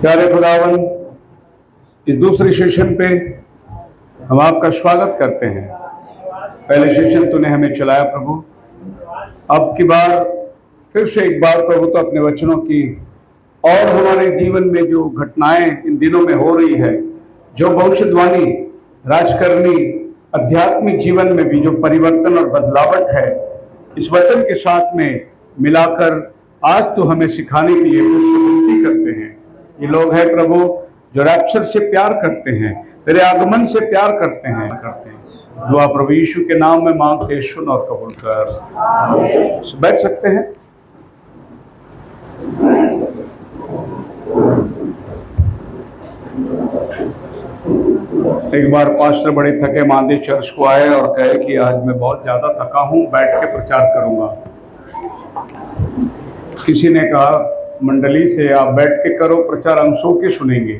प्यारे खुदावन, इस दूसरे सेशन पे हम आपका स्वागत करते हैं। पहले सेशन तूने हमें चलाया प्रभु, अब की बार फिर से एक बार प्रभु तो अपने वचनों की और हमारे जीवन में जो घटनाएं इन दिनों में हो रही है, जो भविष्यवाणी राजकरणी आध्यात्मिक जीवन में भी जो परिवर्तन और बदलावट है, इस वचन के साथ में मिलाकर आज तो हमें सिखाने के लिए विनती करते हैं। ये लोग हैं प्रभु जो रैप्चर से प्यार करते हैं, तेरे आगमन से प्यार करते हैं। दुआ प्रभु यीशु के नाम में मांगते, सुन और कबूल कर। बैठ सकते हैं। एक बार पास्टर बड़े थके मांदे चर्च को आए और कहे कि आज मैं बहुत ज्यादा थका हूं, बैठ के प्रचार करूंगा। किसी ने कहा मंडली से, आप बैठ के करो प्रचार, हम सो के सुनेंगे।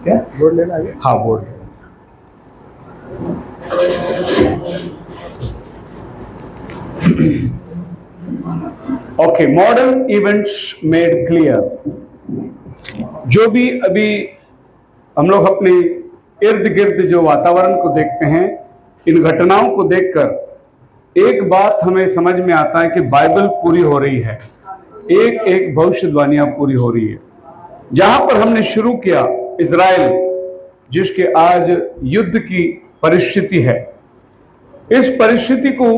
क्या बोर्ड लेना है? हाँ, board. Okay, modern events made clear. जो भी अभी हम लोग अपने इर्द गिर्द जो वातावरण को देखते हैं, इन घटनाओं को देखकर एक बात हमें समझ में आता है कि बाइबल पूरी हो रही है, एक एक भविष्यवाणियां पूरी हो रही है। जहां पर हमने शुरू किया इजराइल, जिसके आज युद्ध की परिस्थिति है, इस परिस्थिति को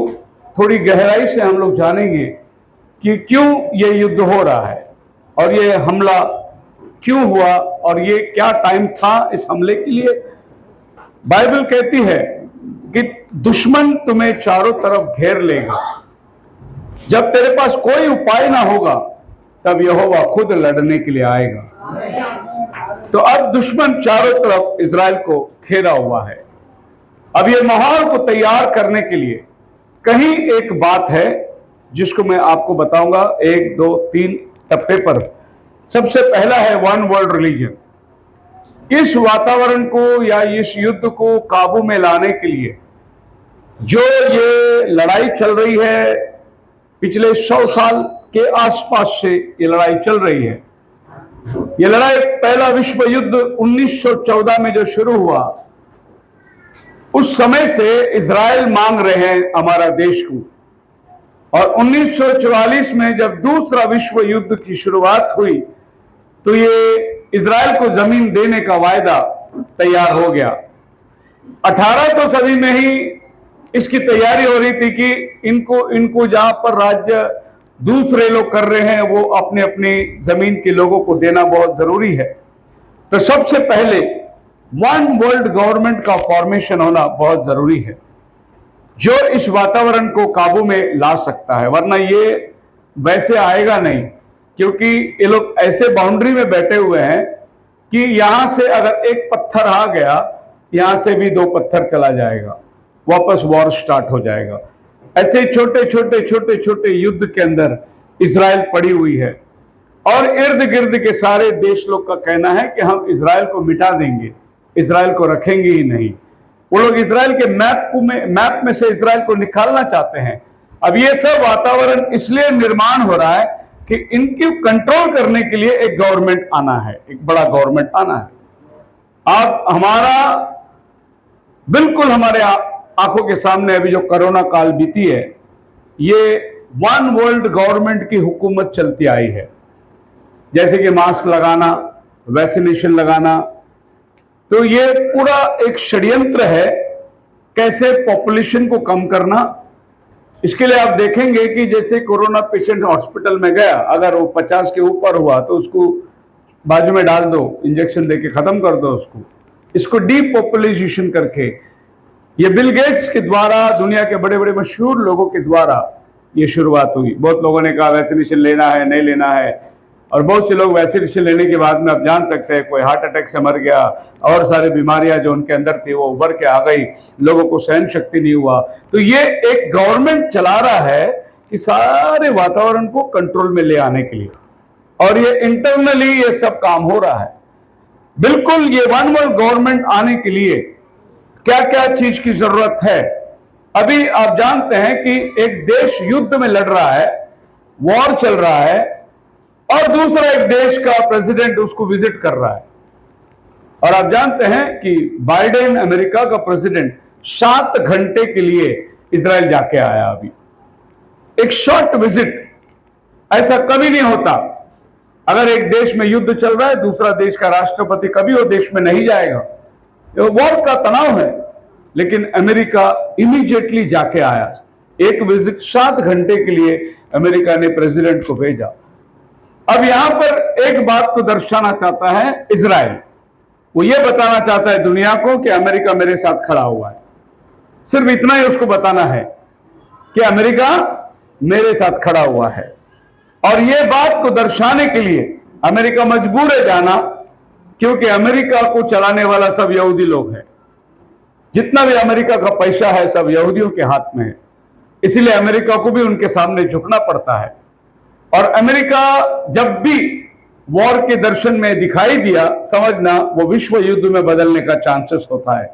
थोड़ी गहराई से हम लोग जानेंगे कि क्यों ये युद्ध हो रहा है और ये हमला क्यों हुआ और ये क्या टाइम था इस हमले के लिए। बाइबल कहती है कि दुश्मन तुम्हें चारों तरफ घेर लेगा, जब तेरे पास कोई उपाय ना होगा तब यहोवा खुद लड़ने के लिए आएगा। तो अब दुश्मन चारों तरफ इजराइल को घेरा हुआ है। अब ये माहौल को तैयार करने के लिए कहीं एक बात है जिसको मैं आपको बताऊंगा, 1 2 3 टप्पे पर। सबसे पहला है वन वर्ल्ड रिलीजन। इस वातावरण को या इस युद्ध को काबू में लाने के लिए जो ये लड़ाई चल रही है, पिछले 100 साल के आसपास से ये लड़ाई चल रही है। ये लड़ाई पहला विश्व युद्ध 1914 में जो शुरू हुआ, उस समय से इजराइल मांग रहे हैं हमारा देश को, और 1944 में जब दूसरा विश्व युद्ध की शुरुआत हुई तो ये इजराइल को जमीन देने का वायदा तैयार हो गया। 1800 सदी में ही इसकी तैयारी हो रही थी कि इनको जहां पर राज्य दूसरे लोग कर रहे हैं, वो अपने अपनी जमीन के लोगों को देना बहुत जरूरी है। तो सबसे पहले वन वर्ल्ड गवर्नमेंट का फॉर्मेशन होना बहुत जरूरी है, जो इस वातावरण को काबू में ला सकता है, वरना ये वैसे आएगा नहीं। क्योंकि ये लोग ऐसे बाउंड्री में बैठे हुए हैं कि यहां से अगर एक पत्थर आ गया, यहां से भी 2 पत्थर चला जाएगा, वापस वॉर स्टार्ट हो जाएगा। ऐसे छोटे छोटे छोटे छोटे युद्ध के अंदर इजराइल पड़ी हुई है, और इर्द गिर्द के सारे देश लोग का कहना है कि हम इजराइल को मिटा देंगे, इजराइल को रखेंगे ही नहीं। वो लोग इजराइल के मैप में से इजराइल को निकालना चाहते हैं। अब ये सब वातावरण इसलिए निर्माण हो रहा है कि इनकी कंट्रोल करने के लिए एक गवर्नमेंट आना है, एक बड़ा गवर्नमेंट आना है। अब हमारा बिल्कुल हमारे आंखों के सामने अभी जो कोरोना काल बीती है, ये वन वर्ल्ड गवर्नमेंट की हुकूमत चलती आई है। जैसे कि मास्क लगाना, वैक्सीनेशन लगाना, तो ये पूरा एक षड्यंत्र है कैसे पॉपुलेशन को कम करना। इसके लिए आप देखेंगे कि जैसे कोरोना पेशेंट हॉस्पिटल में गया, अगर वो 50 के ऊपर हुआ तो उसको बाजू में डाल दो, इंजेक्शन देके खत्म कर दो उसको। इसको डीपॉपुलेशन करके, ये बिल गेट्स के द्वारा, दुनिया के बड़े बड़े मशहूर लोगों के द्वारा ये शुरुआत हुई। बहुत लोगों ने कहा वैक्सीनेशन लेना है, नहीं लेना है, और बहुत से लोग वैक्सीनेशन लेने के बाद में आप जान सकते हैं कोई हार्ट अटैक से मर गया, और सारी बीमारियां जो उनके अंदर थी वो उभर के आ गई, लोगों को सहन शक्ति नहीं हुआ। तो ये एक गवर्नमेंट चला रहा है कि सारे वातावरण को कंट्रोल में ले आने के लिए, और ये इंटरनली ये सब काम हो रहा है। बिल्कुल ये वन वर्ल्ड गवर्नमेंट आने के लिए क्या क्या चीज की जरूरत है, अभी आप जानते हैं कि एक देश युद्ध में लड़ रहा है, वॉर चल रहा है, और दूसरा एक देश का प्रेसिडेंट उसको विजिट कर रहा है। और आप जानते हैं कि बाइडेन अमेरिका का प्रेसिडेंट 7 घंटे के लिए इजराइल जाके आया। अभी एक शॉर्ट विजिट, ऐसा कभी नहीं होता। अगर एक देश में युद्ध चल रहा है, दूसरा देश का राष्ट्रपति कभी वो देश में नहीं जाएगा, ये वॉर का तनाव है। लेकिन अमेरिका इमीडिएटली जाके आया। एक विजिट 7 घंटे के लिए अमेरिका ने प्रेसिडेंट को भेजा। अब यहां पर एक बात को दर्शाना चाहता है इजराइल, वो ये बताना चाहता है दुनिया को कि अमेरिका मेरे साथ खड़ा हुआ है। सिर्फ इतना ही उसको बताना है कि अमेरिका मेरे साथ खड़ा हुआ है। और ये बात को दर्शाने के लिए अमेरिका मजबूर है जाना, क्योंकि अमेरिका को चलाने वाला सब यहूदी लोग हैं। जितना भी अमेरिका का पैसा है सब यहूदियों के हाथ में है। इसीलिए अमेरिका को भी उनके सामने झुकना पड़ता है। और अमेरिका जब भी वॉर के दर्शन में दिखाई दिया, समझना वो विश्व युद्ध में बदलने का चांसेस होता है।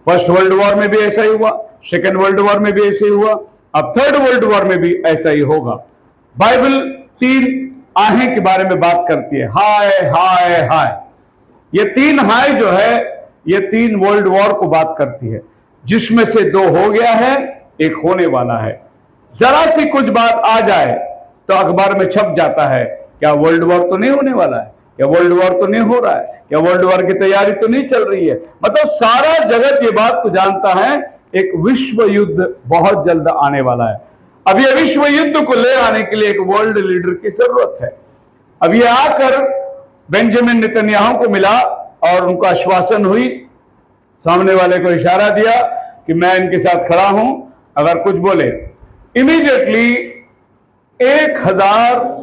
फर्स्ट वर्ल्ड वॉर में भी ऐसा ही हुआ, सेकेंड वर्ल्ड वॉर में भी ऐसा ही हुआ, अब थर्ड वर्ल्ड वॉर में भी ऐसा ही होगा। बाइबल 3 आहें के बारे में बात करती है, हाय हाय हाय। ये 3 हाय जो है, ये 3 वर्ल्ड वॉर को बात करती है, जिसमें से 2 हो गया है, एक होने वाला है। जरा सी कुछ बात आ जाए तो अखबार में छप जाता है, क्या वर्ल्ड वॉर तो नहीं होने वाला है, क्या वर्ल्ड वॉर तो नहीं हो रहा है, क्या वर्ल्ड वॉर की तैयारी तो नहीं चल रही है। मतलब सारा जगत ये बात को जानता है, एक विश्व युद्ध बहुत जल्द आने वाला है। अब ये विश्व युद्ध को ले आने के लिए एक वर्ल्ड लीडर की जरूरत है। अब ये आकर बेंजामिन नेतन्याहू को मिला और उनको आश्वासन हुई, सामने वाले को इशारा दिया कि मैं इनके साथ खड़ा हूं, अगर कुछ बोले। इमीडिएटली 1000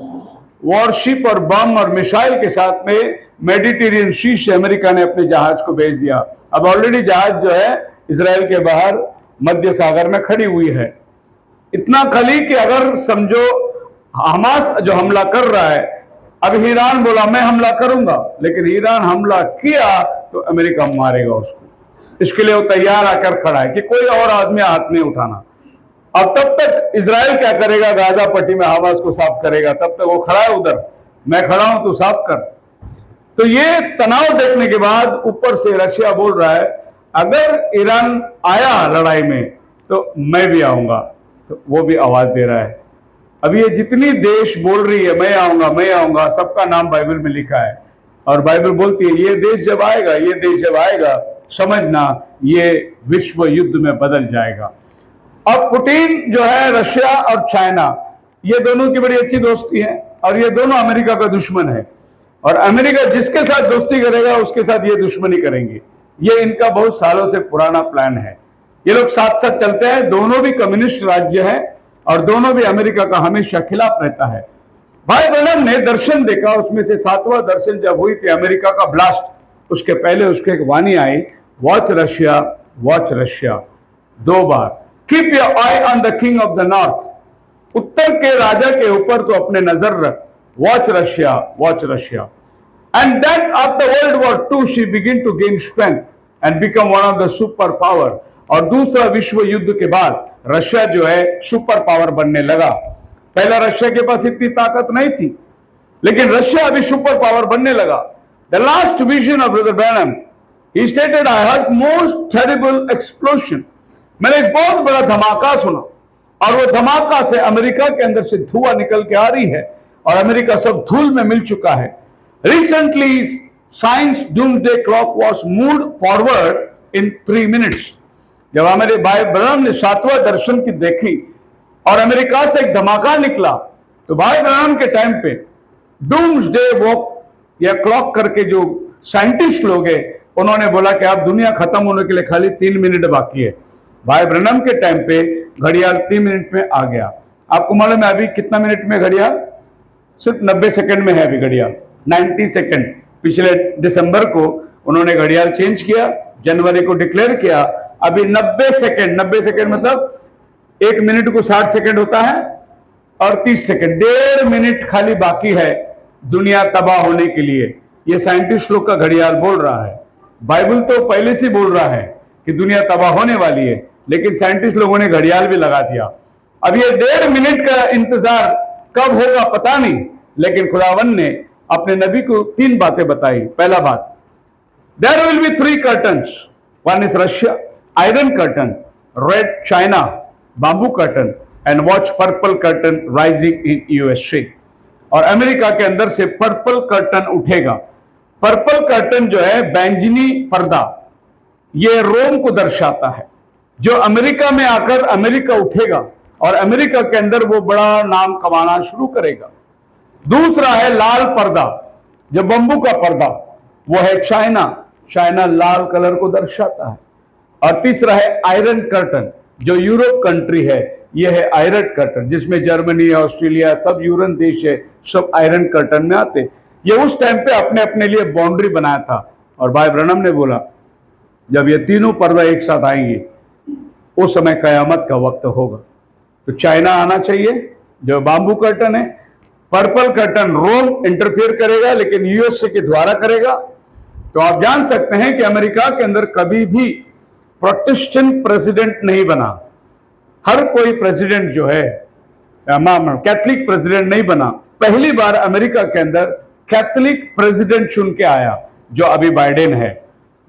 वॉरशिप और बम और मिसाइल के साथ में मेडिटेरियन सी से अमेरिका ने अपने जहाज को भेज दिया। अब ऑलरेडी जहाज जो है इजराइल के बाहर मध्य सागर में खड़ी हुई है। इतना खली कि अगर समझो हमास जो हमला कर रहा है, अब ईरान बोला मैं हमला करूंगा, लेकिन ईरान हमला किया तो अमेरिका मारेगा उसको। इसके लिए वो तैयार आकर खड़ा है कि कोई और आदमी हाथ नहीं उठाना। अब तब तक इजराइल क्या करेगा, गाजा पट्टी में हमास को साफ करेगा, तब तक वो खड़ा है उधर, मैं खड़ा हूं तो साफ कर। तो ये तनाव देखने के बाद ऊपर से रशिया बोल रहा है अगर ईरान आया लड़ाई में तो मैं भी आऊंगा, तो वो भी आवाज दे रहा है। अब ये जितनी देश बोल रही है मैं आऊंगा मैं आऊंगा, सबका नाम बाइबल में लिखा है। और बाइबल बोलती है ये देश जब आएगा, ये देश जब आएगा, समझना ये विश्व युद्ध में बदल जाएगा। अब पुतिन जो है, रशिया और चाइना, ये दोनों की बड़ी अच्छी दोस्ती है और ये दोनों अमेरिका का दुश्मन है। और अमेरिका जिसके साथ दोस्ती करेगा उसके साथ ये दुश्मनी करेंगे। ये इनका बहुत सालों से पुराना प्लान है। ये लोग साथ साथ चलते हैं, दोनों भी कम्युनिस्ट राज्य हैं और दोनों भी अमेरिका का हमेशा खिलाफ रहता है। भाई ब्रैनम ने दर्शन देखा, उसमें से 7वां दर्शन जब हुई थी अमेरिका का ब्लास्ट, उसके पहले उसके एक वाणी आई, वॉच रशिया वॉच रशिया, 2 बार। Keep your eye on the king of the north, उत्तर के राजा के ऊपर तो अपने नजर रख, watch Russia watch Russia. And then after world war 2 she begin to gain strength and become one of the super power. और दूसरा विश्व युद्ध के बाद रशिया जो है सुपर पावर बनने लगा। पहला रशिया के पास इतनी ताकत नहीं थी, लेकिन रशिया अभी सुपर पावर बनने लगा। The last vision of brother Branham, he stated I heard most terrible explosion, मैंने एक बहुत बड़ा धमाका सुना और वो धमाका से अमेरिका के अंदर से धुआं निकल के आ रही है और अमेरिका सब धूल में मिल चुका है। Recently science doomsday clock was moved forward in 3 minutes। जब हमारे भाई ब्रैनम ने 7वां दर्शन की देखी और अमेरिका से एक धमाका निकला, तो भाई ब्रैनम के टाइम पे डूम्सडे वॉक या क्लॉक करके जो साइंटिस्ट लोग हैं, उन्होंने बोला कि अब दुनिया खत्म होने के लिए खाली 3 मिनट बाकी है। भाई ब्रैनम के टाइम पे घड़ियाल 3 मिनट में आ गया। आपको मालूम है अभी कितना मिनट में घड़ियाल? सिर्फ 90 सेकंड में है अभी घड़ियाल, 90 सेकंड। पिछले दिसंबर को उन्होंने घड़ियाल चेंज किया, जनवरी को डिक्लेयर किया, अभी 90 सेकंड। 90 सेकंड मतलब 1 मिनट को 60 सेकंड होता है और 30 सेकंड, 1.5 मिनट खाली बाकी है दुनिया तबाह होने के लिए। ये साइंटिस्ट लोग का घड़ियाल बोल रहा है। बाइबल तो पहले से बोल रहा है कि दुनिया तबाह होने वाली है, लेकिन साइंटिस्ट लोगों ने घड़ियाल भी लगा दिया। अब ये 1.5 मिनट का इंतजार कब होगा पता नहीं, लेकिन खुदावन ने अपने नबी को 3 बातें बताई। पहला बात, there will be 3 curtains, one is Russia, iron curtain, red China, bamboo curtain, and watch purple curtain rising in USA. और अमेरिका के अंदर से पर्पल कर्टन उठेगा। पर्पल कर्टन जो है बैंगनी पर्दा, ये रोम को दर्शाता है, जो अमेरिका में आकर अमेरिका उठेगा और अमेरिका के अंदर वो बड़ा नाम कमाना शुरू करेगा। दूसरा है लाल पर्दा, जो बंबू का पर्दा, वो है चाइना, चाइना लाल कलर को दर्शाता है। और तीसरा है आयरन कर्टन, जो यूरोप कंट्री है, ये है आयरन कर्टन, जिसमें जर्मनी, ऑस्ट्रेलिया, सब यूरोप देश है, सब आयरन कर्टन में आते। ये उस टाइम पे अपने अपने लिए बाउंड्री बनाया था। और भाई ब्रनम ने बोला जब ये तीनों पर्दा एक साथ आएंगे उस समय कयामत का वक्त होगा। तो चाइना आना चाहिए जो बांबू कर्टन है, पर्पल कर्टन रोम इंटरफेयर करेगा लेकिन यूएसए के द्वारा करेगा। तो आप जान सकते हैं कि अमेरिका के अंदर कभी भी प्रोटेस्टेंट प्रेसिडेंट नहीं बना। हर कोई प्रेसिडेंट जो है कैथलिक प्रेसिडेंट नहीं बना। पहली बार अमेरिका के अंदर कैथलिक प्रेसिडेंट चुन के आया, जो अभी बाइडेन है।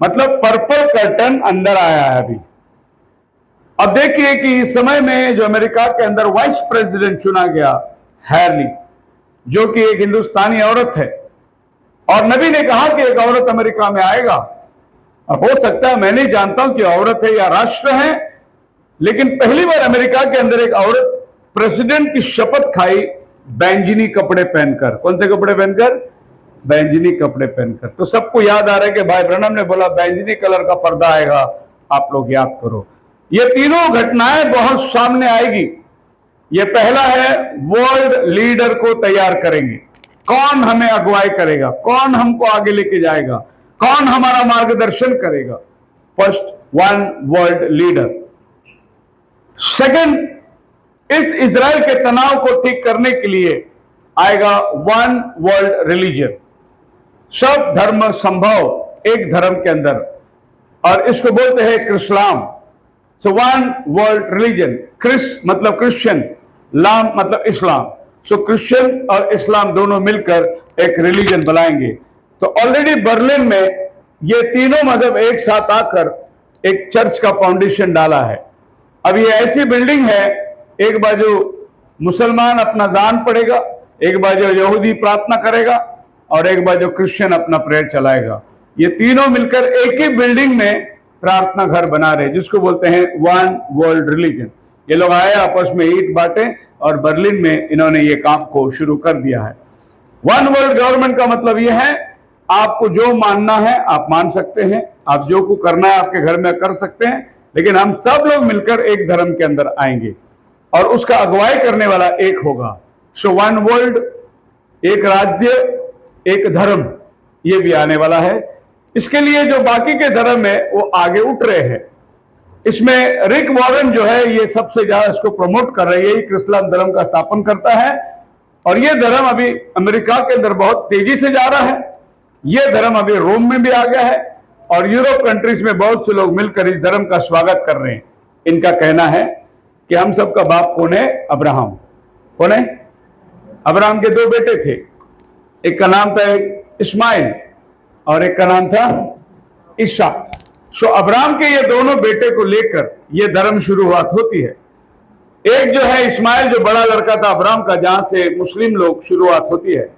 मतलब पर्पल कर्टन अंदर आया है अभी। अब देखिए कि इस समय में जो अमेरिका के अंदर वाइस प्रेसिडेंट चुना गया, हैरली, जो कि एक हिंदुस्तानी औरत है। और नबी ने कहा कि एक औरत अमेरिका में आएगा। अब हो सकता है, मैं नहीं जानता हूं कि औरत है या राष्ट्र है, लेकिन पहली बार अमेरिका के अंदर एक औरत प्रेसिडेंट की शपथ खाई बैंगनी कपड़े पहनकर। कौन से कपड़े पहनकर? बैंगनी कपड़े पहनकर। तो सबको याद आ रहा है कि भाई ब्रनम ने बोला बैंगनी कलर का पर्दा आएगा, आप लोग याद करो। ये तीनों घटनाएं बहुत सामने आएगी। ये पहला है, वर्ल्ड लीडर को तैयार करेंगे। कौन हमें अगुवाई करेगा, कौन हमको आगे लेके जाएगा, कौन हमारा मार्गदर्शन करेगा। First, one world leader. Second, इस इजराइल के तनाव को ठीक करने के लिए आएगा वन वर्ल्ड रिलीजन। सब धर्म संभव एक धर्म के अंदर, और इसको बोलते हैं Chrislam. So one world religion, Chris मतलब क्रिश्चियन, लाम मतलब इस्लाम। सो क्रिश्चियन और इस्लाम दोनों मिलकर एक रिलीजन बनाएंगे। तो ऑलरेडी बर्लिन में ये तीनों मजहब एक साथ आकर एक चर्च का फाउंडेशन डाला है। अब ये ऐसी बिल्डिंग है, एक बाजू मुसलमान अपना जान पड़ेगा, एक बाजू यहूदी प्रार्थना करेगा और एक बाजू क्रिश्चियन अपना प्रेयर चलाएगा। ये तीनों मिलकर एक ही बिल्डिंग में प्रार्थना घर बना रहे, जिसको बोलते हैं वन वर्ल्ड रिलीजन। ये लोग आए, आपस में ईंट बांटे और बर्लिन में इन्होंने ये काम को शुरू कर दिया है। वन वर्ल्ड गवर्नमेंट का मतलब ये है, आपको जो मानना है आप मान सकते हैं, आप जो को करना है आपके घर में कर सकते हैं, लेकिन हम सब लोग मिलकर एक धर्म के अंदर आएंगे और उसका अगुवाई करने वाला एक होगा। सो वन वर्ल्ड, एक राज्य, एक धर्म, ये भी आने वाला है। इसके लिए जो बाकी के धर्म है वो आगे उठ रहे हैं। इसमें रिक वॉरेन जो है ये सबसे ज्यादा इसको प्रमोट कर रहे हैं। यही इस्लाम धर्म का स्थापन करता है और ये धर्म अभी अमेरिका के अंदर बहुत तेजी से जा रहा है। ये धर्म अभी रोम में भी आ गया है और यूरोप कंट्रीज में बहुत से लोग मिलकर इस धर्म का स्वागत कर रहे हैं। इनका कहना है कि हम सबका बाप कौन है? अब्राहम। कौन है? अब्राहम के 2 बेटे थे, एक का नाम था इस्माइल और एक का नाम था इसहाक। सो अब्राहम के ये दोनों बेटे को लेकर ये धर्म शुरुआत होती है। एक जो है इस्माइल, जो बड़ा लड़का था अब्राहम का, जहां से मुस्लिम लोग शुरुआत होती है,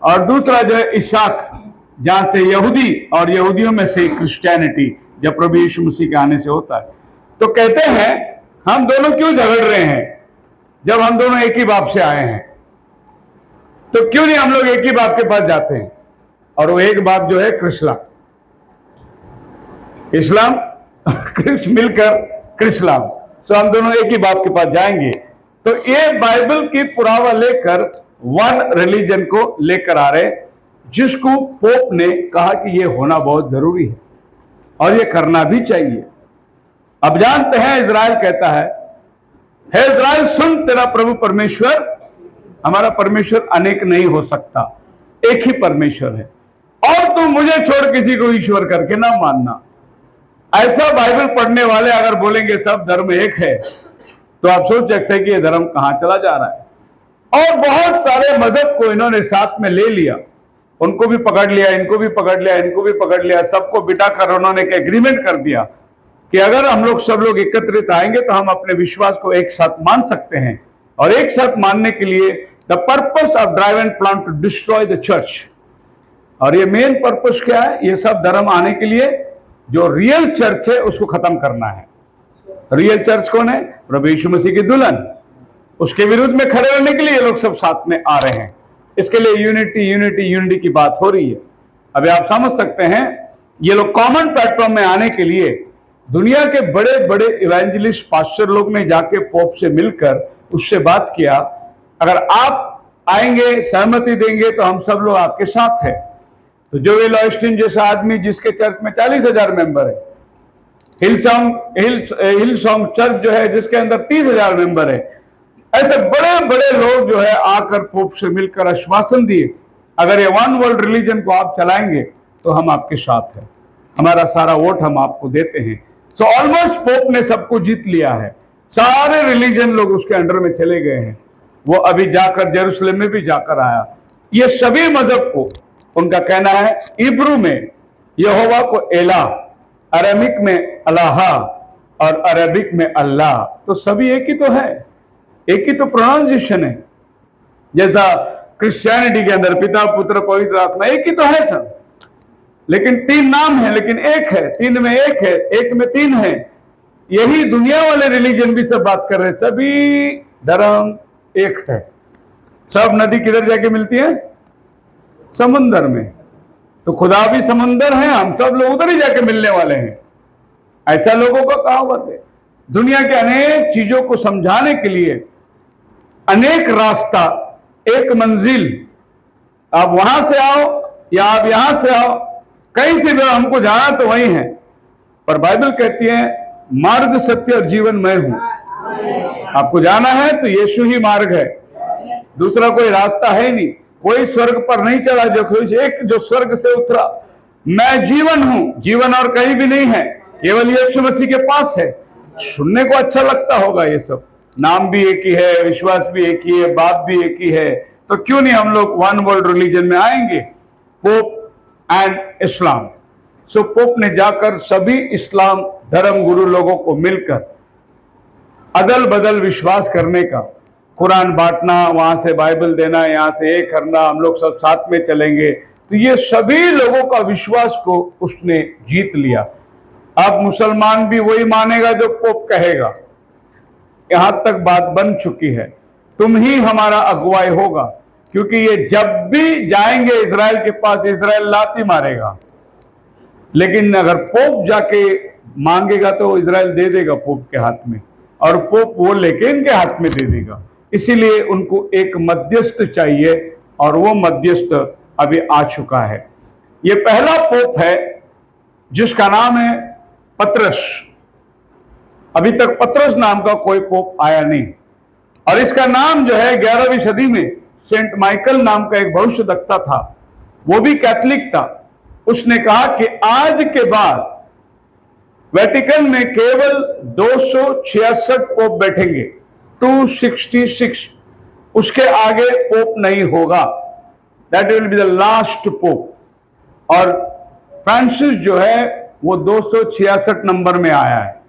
और दूसरा जो है इसहाक, जहां से यहूदी और यहूदियों में से क्रिश्चियनिटी, जब प्रभु यीशु मसीह के आने से होता है। तो कहते हैं हम दोनों क्यों झगड़ रहे हैं जब हम दोनों एक ही बाप से आए हैं? तो क्यों नहीं हम लोग एक ही बाप के पास जाते हैं? और वो एक बाप जो है कृष्णा, इस्लाम कृष्ण मिलकर कृष्णाम। सो हम दोनों एक ही बाप के पास जाएंगे। तो ये बाइबल की पुरावा लेकर वन रिलीजन को लेकर आ रहे, जिसको पोप ने कहा कि ये होना बहुत जरूरी है और ये करना भी चाहिए। अब जानते हैं इजराइल कहता है, हे इजराइल सुन, तेरा प्रभु परमेश्वर, हमारा परमेश्वर अनेक नहीं हो सकता, एक ही परमेश्वर है, और तुम मुझे छोड़ किसी को ईश्वर करके ना मानना। ऐसा बाइबल पढ़ने वाले अगर बोलेंगे सब धर्म एक है, तो आप सोच सकते हैं कि ये धर्म कहां चला जा रहा है। और बहुत सारे मजहब को इन्होंने साथ में ले लिया, उनको भी पकड़ लिया, इनको भी पकड़ लिया, इनको भी पकड़ लिया, सबको बिठाकर उन्होंने एक एग्रीमेंट कर दिया कि अगर हम लोग सब लोग एकत्रित आएंगे तो हम अपने विश्वास को एक साथ मान सकते हैं। और एक साथ मानने के लिए the purpose of drive and plan to destroy the church. और ये मेन पर्पस क्या है? ये सब धर्म आने के लिए जो रियल चर्च है उसको खत्म करना है। रियल चर्च कौन है? प्रभु यीशु मसीह की दुल्हन। उसके विरुद्ध में खड़े रहने के लिए लोग सब साथ में आ रहे हैं। इसके लिए यूनिटी यूनिटी यूनिटी की बात हो रही है। अभी आप समझ सकते हैं, ये लोग कॉमन प्लेटफॉर्म में आने के लिए दुनिया के बड़े बड़े इवेंजलिस्ट पास्टर लोग ने जाके पोप से मिलकर उससे बात किया, अगर आप आएंगे, सहमति देंगे तो हम सब लोग आपके साथ हैं। तो जोएल ऑस्टिन जैसा आदमी जिसके चर्च में 40,000 मेंबर है, हिलसॉन्ग चर्च जो है जिसके अंदर 30,000 मेंबर है, ऐसे बड़े बड़े लोग जो है आकर पोप से मिलकर आश्वासन दिए, अगर ये वन वर्ल्ड रिलीजन को आप चलाएंगे तो हम आपके साथ हैं, हमारा सारा वोट हम आपको देते हैं। सो ऑलमोस्ट पोप ने सबको जीत लिया है, सारे रिलीजन लोग उसके अंडर में चले गए हैं। वो अभी जाकर जेरूसलम में भी जाकर आया। ये सभी मजहब को, उनका कहना है इब्रू में यहोवा को एला, अरमिक में अल्लाह और अरबिक में अल्लाह, तो सभी एक ही तो है, एक ही तो प्रोनाउंसिएशन है। जैसा क्रिश्चियनिटी के अंदर पिता पुत्र पवित्र आत्मा एक ही तो है सब, लेकिन तीन नाम है लेकिन एक है, तीन में एक है, एक में तीन है। यही दुनिया वाले रिलीजन भी सब बात कर रहे हैं, सभी धर्म एक है। सब नदी किधर जाके मिलती है? समुंदर में। तो खुदा भी समुंदर है, हम सब लोग उधर ही जाके मिलने वाले हैं, ऐसा लोगों का कहावत है। दुनिया के अनेक चीजों को समझाने के लिए अनेक रास्ता, एक मंजिल, आप वहां से आओ या आप यहां से आओ, कहीं से भी हमको जाना तो वही है। पर बाइबल कहती है मार्ग सत्य और जीवन मैं हूं। आपको जाना है तो यीशु ही मार्ग है, दूसरा कोई रास्ता है नहीं। कोई स्वर्ग पर नहीं चढ़ा, जो कोई एक जो स्वर्ग से उतरा, मैं जीवन हूं, जीवन और कहीं भी नहीं है, केवल यीशु मसीह के पास है। सुनने को अच्छा लगता होगा, ये सब नाम भी एक ही है, विश्वास भी एक ही है, बात भी एक ही है, तो क्यों नहीं हम लोग वन वर्ल्ड रिलीजन में आएंगे, pope and Islam. So pope ने जाकर सभी इस्लाम धर्म गुरु लोगों को मिलकर अदल बदल विश्वास करने का, कुरान बांटना, वहां से बाइबल देना, यहां से एक करना, हम लोग सब साथ में चलेंगे, तो ये सभी लोगों का विश्वास को उसने जीत लिया। अब मुसलमान भी वही मानेगा जो पोप कहेगा, यहां तक बात बन चुकी है, तुम ही हमारा अगुवाई होगा, क्योंकि ये जब भी जाएंगे इजराइल के पास, इजराइल लाती मारेगा, लेकिन अगर पोप जाके मांगेगा तो इजराइल दे देगा पोप के हाथ में, और पोप वो लेके इनके हाथ में दे देगा। इसीलिए उनको एक मध्यस्थ चाहिए, और वो मध्यस्थ अभी आ चुका है। ये पहला पोप है जिसका नाम है पतरस। अभी तक पतरस नाम का कोई पोप आया नहीं, और इसका नाम जो है 11वीं सदी में सेंट माइकल नाम का एक भविष्यवक्ता था, वो भी कैथलिक था। उसने कहा कि आज के बाद वेटिकन में केवल 266 पोप बैठेंगे, 266, उसके आगे पोप नहीं होगा, that will be the last pope. और फ्रांसिस जो है वो 266 नंबर में आया है,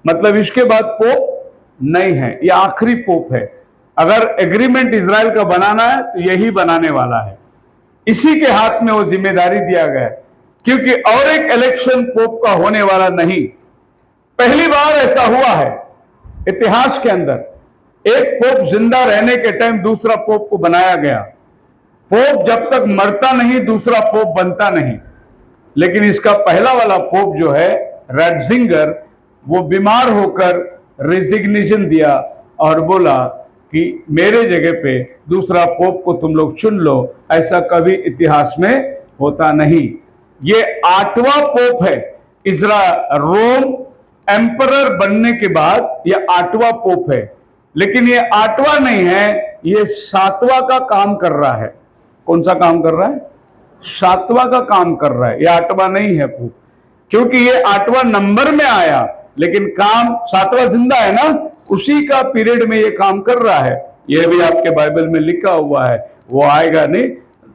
मतलब इसके बाद पोप नहीं है, ये आखिरी पोप है। अगर एग्रीमेंट इजराइल का बनाना है तो यही बनाने वाला है, इसी के हाथ में वो जिम्मेदारी दिया गया है, क्योंकि और एक इलेक्शन पोप का होने वाला नहीं। पहली बार ऐसा हुआ है इतिहास के अंदर, एक पोप जिंदा रहने के टाइम दूसरा पोप को बनाया गया। पोप जब तक मरता नहीं दूसरा पोप बनता नहीं, लेकिन इसका पहला वाला पोप जो है रैटजिंगर, वो बीमार होकर रेजिग्नेशन दिया और बोला कि मेरे जगह पे दूसरा पोप को तुम लोग चुन लो, ऐसा कभी इतिहास में होता नहीं। ये 8वां पोप है, रोम एम्परर बनने के बाद ये 8वां पोप है, लेकिन ये 8वां नहीं है, ये 7वां का काम कर रहा है। कौन सा काम कर रहा है? 7वां का काम कर रहा है, ये 8वां नहीं है पोप। क्योंकि ये 8वां नंबर में आया, लेकिन काम 7वां जिंदा है ना, उसी का पीरियड में ये काम कर रहा है। ये भी आपके बाइबल में लिखा हुआ है। वो आएगा नहीं,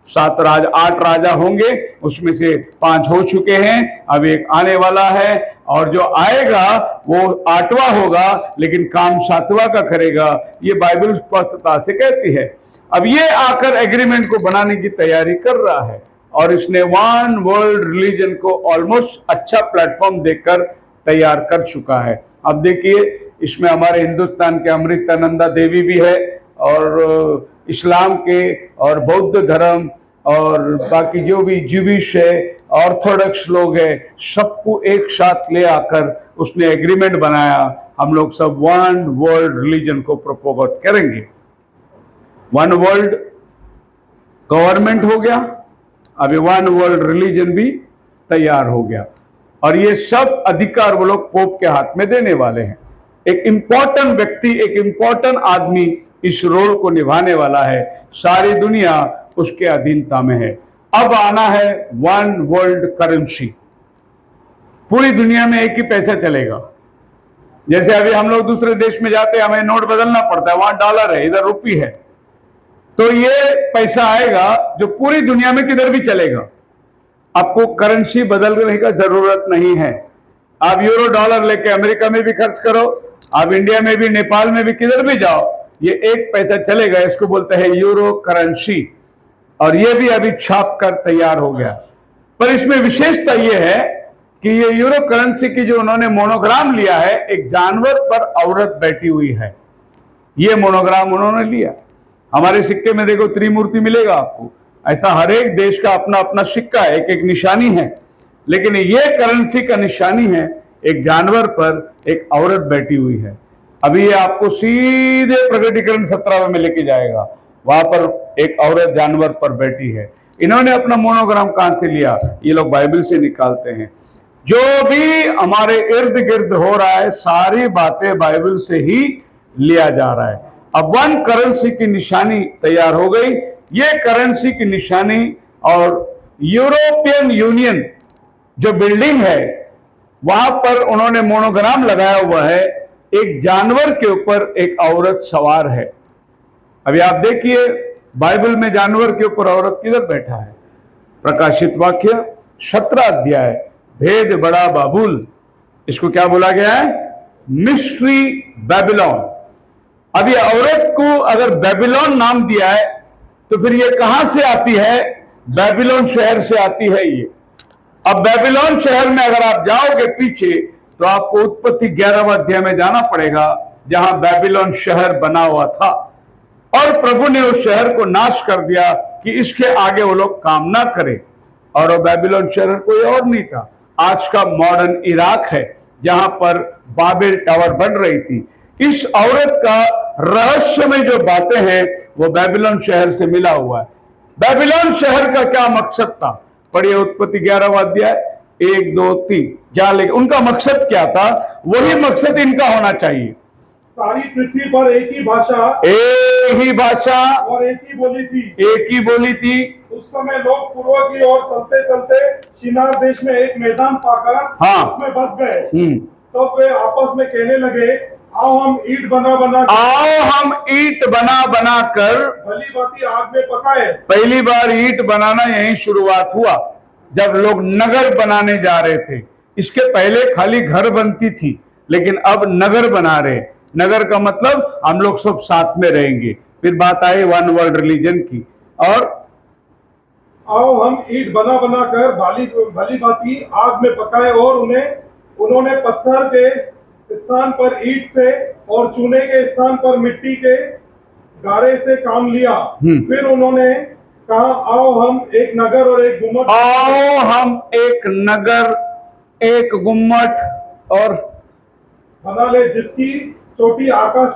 8 राजा होंगे, उसमें से 5 हो चुके हैं, अब एक आने वाला है, और जो आएगा वो 8वां होगा, लेकिन काम 7वां का करेगा। ये बाइबल स्पष्टता से कहती है। अब ये आकर एग्रीमेंट को बनाने की तैयारी कर रहा है, और इसने वन वर्ल्ड रिलीजन को ऑलमोस्ट अच्छा प्लेटफॉर्म देकर तैयार कर चुका है। अब देखिए, इसमें हमारे हिंदुस्तान के अमृतानंदा देवी भी है, और इस्लाम के और बौद्ध धर्म और बाकी जो भी ज्यूविश है, ऑर्थोडॉक्स लोग हैं, सबको एक साथ ले आकर उसने एग्रीमेंट बनाया। हम लोग सब वन वर्ल्ड रिलीजन को प्रोपोगेट करेंगे। वन वर्ल्ड गवर्नमेंट हो गया, अभी वन वर्ल्ड रिलीजन भी तैयार हो गया, और ये सब अधिकार वो लोग पोप के हाथ में देने वाले हैं। एक इंपॉर्टेंट व्यक्ति, एक इंपॉर्टेंट आदमी इस रोल को निभाने वाला है। सारी दुनिया उसके अधीनता में है। अब आना है वन वर्ल्ड करेंसी। पूरी दुनिया में एक ही पैसा चलेगा। जैसे अभी हम लोग दूसरे देश में जाते हैं, हमें नोट बदलना पड़ता है, वहां डॉलर है, इधर रुपी है। तो ये पैसा आएगा जो पूरी दुनिया में किधर भी चलेगा। आपको करेंसी बदलने का जरूरत नहीं है। आप यूरो डॉलर लेके अमेरिका में भी खर्च करो, आप इंडिया में भी, नेपाल में भी, किधर भी जाओ, ये एक पैसा चलेगा। इसको बोलते हैं यूरो करेंसी, और ये भी अभी छाप कर तैयार हो गया। पर इसमें विशेषता ये है कि ये यूरो करेंसी की जो उन्होंने मोनोग्राम लिया है, एक जानवर पर औरत बैठी हुई है, ये मोनोग्राम उन्होंने लिया। हमारे सिक्के में देखो त्रिमूर्ति मिलेगा आपको, ऐसा हर एक देश का अपना अपना सिक्का है, एक एक निशानी है, लेकिन ये करेंसी का निशानी है एक जानवर पर एक औरत बैठी हुई है। अभी ये आपको सीधे प्रकटीकरण 17 में लेके जाएगा, वहां पर एक औरत जानवर पर बैठी है। इन्होंने अपना मोनोग्राम कहां से लिया? ये लोग बाइबल से निकालते हैं। जो भी हमारे इर्द गिर्द हो रहा है, सारी बातें बाइबल से ही लिया जा रहा है। अब वन करेंसी की निशानी तैयार हो गई। ये करेंसी की निशानी, और यूरोपियन यूनियन जो बिल्डिंग है वहां पर उन्होंने मोनोग्राम लगाया हुआ है, एक जानवर के ऊपर एक औरत सवार है। अभी आप देखिए बाइबल में जानवर के ऊपर औरत किधर बैठा है? प्रकाशित वाक्य 17 अध्याय, भेद बड़ा बाबुल, इसको क्या बोला गया है? Mystery Babylon. अब ये औरत को अगर बेबीलोन नाम दिया है, तो फिर ये कहां से आती है? बेबीलोन शहर से आती है ये। अब बेबीलोन शहर में अगर आप जाओगे पीछे, तो आपको उत्पत्ति 11वां अध्याय में जाना पड़ेगा, जहां बेबीलोन शहर बना हुआ था, और प्रभु ने उस शहर को नाश कर दिया कि इसके आगे वो लोग काम ना करें। और वो बेबीलोन शहर कोई और नहीं था, आज का मॉडर्न इराक है, जहां पर बाबेल टावर बन रही थी। इस औरत का रहस्य में जो बातें हैं वो बेबीलोन शहर से मिला हुआ है। बेबीलोन शहर का क्या मकसद था? पढ़िए उत्पत्ति 11वां अध्याय 1, 2, 3 जहां लेके उनका मकसद क्या था, वही मकसद इनका होना चाहिए। सारी पृथ्वी पर एक ही भाषा और एक ही बोली थी। उस समय लोग पूर्व की ओर चलते चलते शिनार देश में एक मैदान पाकर उसमें बस गए। तो वे आपस में कहने लगे, आओ हम ईंट बना बना कर भली भांति आग में पकाए। पहली बार ईंट बनाना यही शुरुआत हुआ, जब लोग नगर बनाने जा रहे थे। इसके पहले खाली घर बनती थी, लेकिन अब नगर बना रहे। नगर का मतलब हम लोग सब साथ में रहेंगे। फिर बात आई वन वर्ल्ड रिलीजन की, और आओ हम ईंट बना कर भली भांति आग में पकाए, और उन्होंने पत्थर के स्थान पर ईंट से और चूने के स्थान पर मिट्टी के गारे से काम लिया। फिर उन्होंने कहा, आओ हम एक नगर और एक और बना ले, जिसकी चोटी आकाश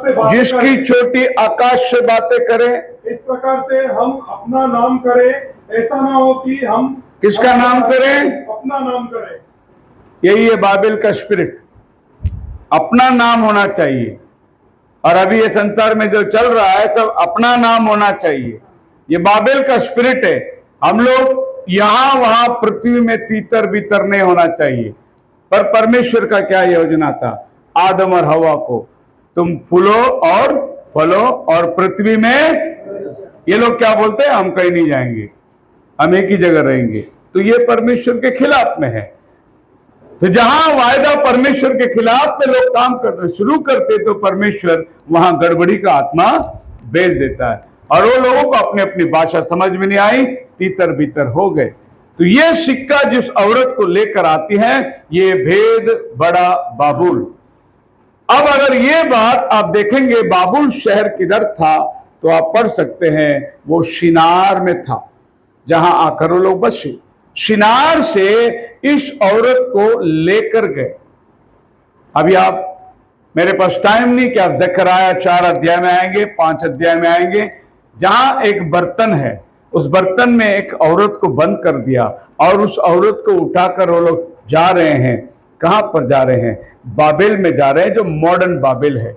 से बातें करें। इस प्रकार से हम अपना नाम करें, ऐसा ना हो कि हम किसका नाम करें? अपना नाम करें। यही है बाबिल का स्पिरिट, अपना नाम होना चाहिए। और अभी ये संसार में जो चल रहा है सब अपना नाम होना चाहिए। ये बाबिल का स्पिरिट है। हम लोग यहां वहां पृथ्वी में तीतर बीतर नहीं होना चाहिए। पर परमेश्वर का क्या योजना था? आदम और हवा को तुम फूलो और फलो और पृथ्वी में, ये लोग क्या बोलते हैं? हम कहीं नहीं जाएंगे, हम एक ही जगह रहेंगे। तो ये परमेश्वर के खिलाफ में है। तो जहां वायदा परमेश्वर के खिलाफ में लोग काम करना शुरू करते तो परमेश्वर वहां गड़बड़ी का आत्मा भेज देता है, और वो लोगों को अपनी अपनी भाषा समझ में नहीं आई, तीतर बीतर हो गए। तो ये सिक्का जिस औरत को लेकर आती है, ये भेद बड़ा बाबुल। अब अगर ये बात आप देखेंगे बाबुल शहर किधर था, तो आप पढ़ सकते हैं वो शिनार में था, जहां आकर वो लोग बसे। शिनार से इस औरत को लेकर गए। अभी आप, मेरे पास टाइम नहीं कि आप ज़करिया 4 अध्याय में आएंगे, 5 अध्याय में आएंगे, जहां एक बर्तन है, उस बर्तन में एक औरत को बंद कर दिया और उस औरत को उठाकर वो लोग जा रहे हैं। कहां पर जा रहे हैं? बाबेल में जा रहे हैं, जो मॉडर्न बाबेल है।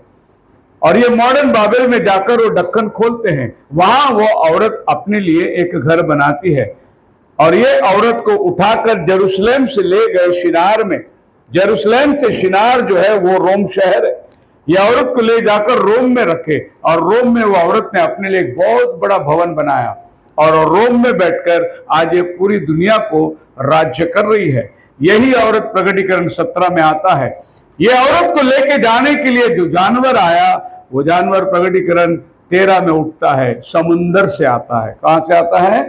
और ये मॉडर्न बाबेल में जाकर वो ढक्कन खोलते हैं, वहां वो औरत अपने लिए एक घर बनाती है, और ये औरत को उठाकर जेरूशलेम से ले गए शिनार में। जेरूशलेम से शिनार जो है वो रोम शहर है। ये औरत को ले जाकर रोम में रखे, और रोम में वो औरत ने अपने लिए एक बहुत बड़ा भवन बनाया, और रोम में बैठकर आज ये पूरी दुनिया को राज्य कर रही है। यही औरत प्रकटीकरण 17 में आता है। ये औरत को लेके जाने के लिए जो जानवर आया, वो जानवर प्रकटीकरण 13 में उठता है, समुंदर से आता है। कहां से आता है?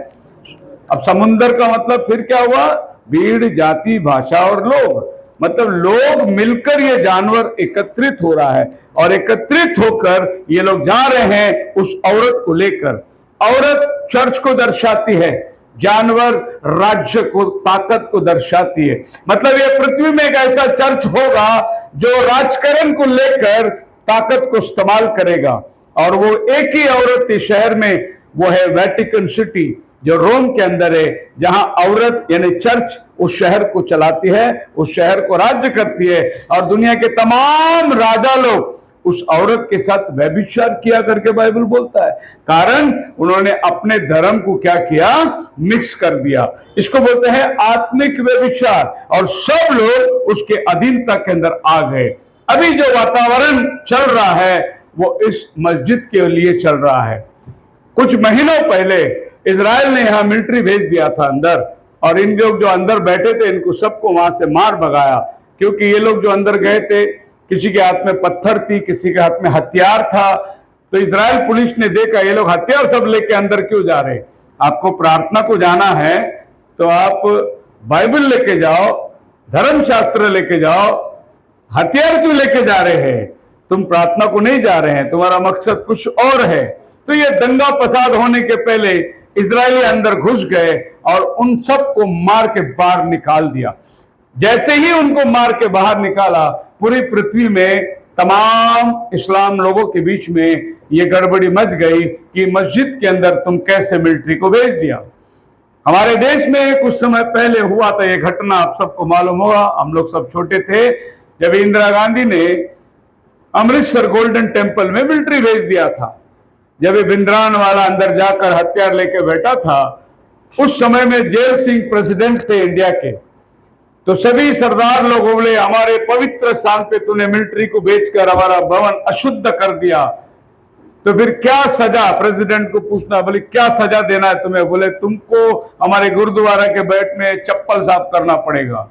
अब समुंदर का मतलब फिर क्या हुआ? भीड़, जाति, भाषा और लोग, मतलब लोग मिलकर ये जानवर एकत्रित हो रहा है, और एकत्रित होकर ये लोग जा रहे हैं उस औरत को लेकर। औरत चर्च को दर्शाती है, जानवर राज्य को, ताकत को दर्शाती है। मतलब ये पृथ्वी में एक ऐसा चर्च होगा जो राजकरण को लेकर ताकत को इस्तेमाल करेगा, और वो एक ही औरत इस शहर में, वो है वेटिकन सिटी, जो रोम के अंदर है, जहां औरत यानी चर्च उस शहर को चलाती है, उस शहर को राज्य करती है, और दुनिया के तमाम राजा लोग उस औरत के साथ व्यभिचार किया करके बाइबल बोलता है। कारण उन्होंने अपने धर्म को क्या किया? मिक्स कर दिया। इसको बोलते हैं आत्मिक व्यभिचार, और सब लोग उसके अधीनता के अंदर आ गए। अभी जो वातावरण चल रहा है वो इस मस्जिद के लिए चल रहा है। कुछ महीनों पहले इजराइल ने यहां मिलिट्री भेज दिया था अंदर, और इन लोग जो अंदर बैठे थे, इनको सबको वहां से मार भगाया, क्योंकि ये लोग जो अंदर गए थे, किसी के हाथ में पत्थर थी, किसी के हाथ में हथियार था। तो इजराइल पुलिस ने देखा ये लोग हथियार सब लेके अंदर क्यों जा रहे? आपको प्रार्थना को जाना है तो आप बाइबल लेके जाओ, धर्मशास्त्र लेके जाओ, हथियार क्यों लेके जा रहे हैं? तुम प्रार्थना को नहीं जा रहे हैं, तुम्हारा मकसद कुछ और है। तो ये दंगा फसाद होने के पहले इजरायली अंदर घुस गए और उन सबको मार के बाहर निकाल दिया। जैसे ही उनको मार के बाहर निकाला, पूरी पृथ्वी में तमाम इस्लाम लोगों के बीच में ये गड़बड़ी मच गई कि मस्जिद के अंदर तुम कैसे मिलिट्री को भेज दिया। हमारे देश में कुछ समय पहले हुआ था ये घटना, आप सबको मालूम होगा, हम लोग सब छोटे थे, जब इंदिरा गांधी ने अमृतसर गोल्डन टेम्पल में मिलिट्री भेज दिया था। जब ये भिंद्रान वाला अंदर जाकर हथियार लेके बैठा था, उस समय में जेल सिंह प्रेसिडेंट थे इंडिया के। तो सभी सरदार लोग बोले हमारे पवित्र स्थान पे तूने मिलिट्री को भेजकर हमारा भवन अशुद्ध कर दिया, तो फिर क्या सजा? प्रेसिडेंट को पूछना, बोले क्या सजा देना है तुम्हें? बोले तुमको हमारे गुरुद्वारा के बैठ में चप्पल साफ करना पड़ेगा।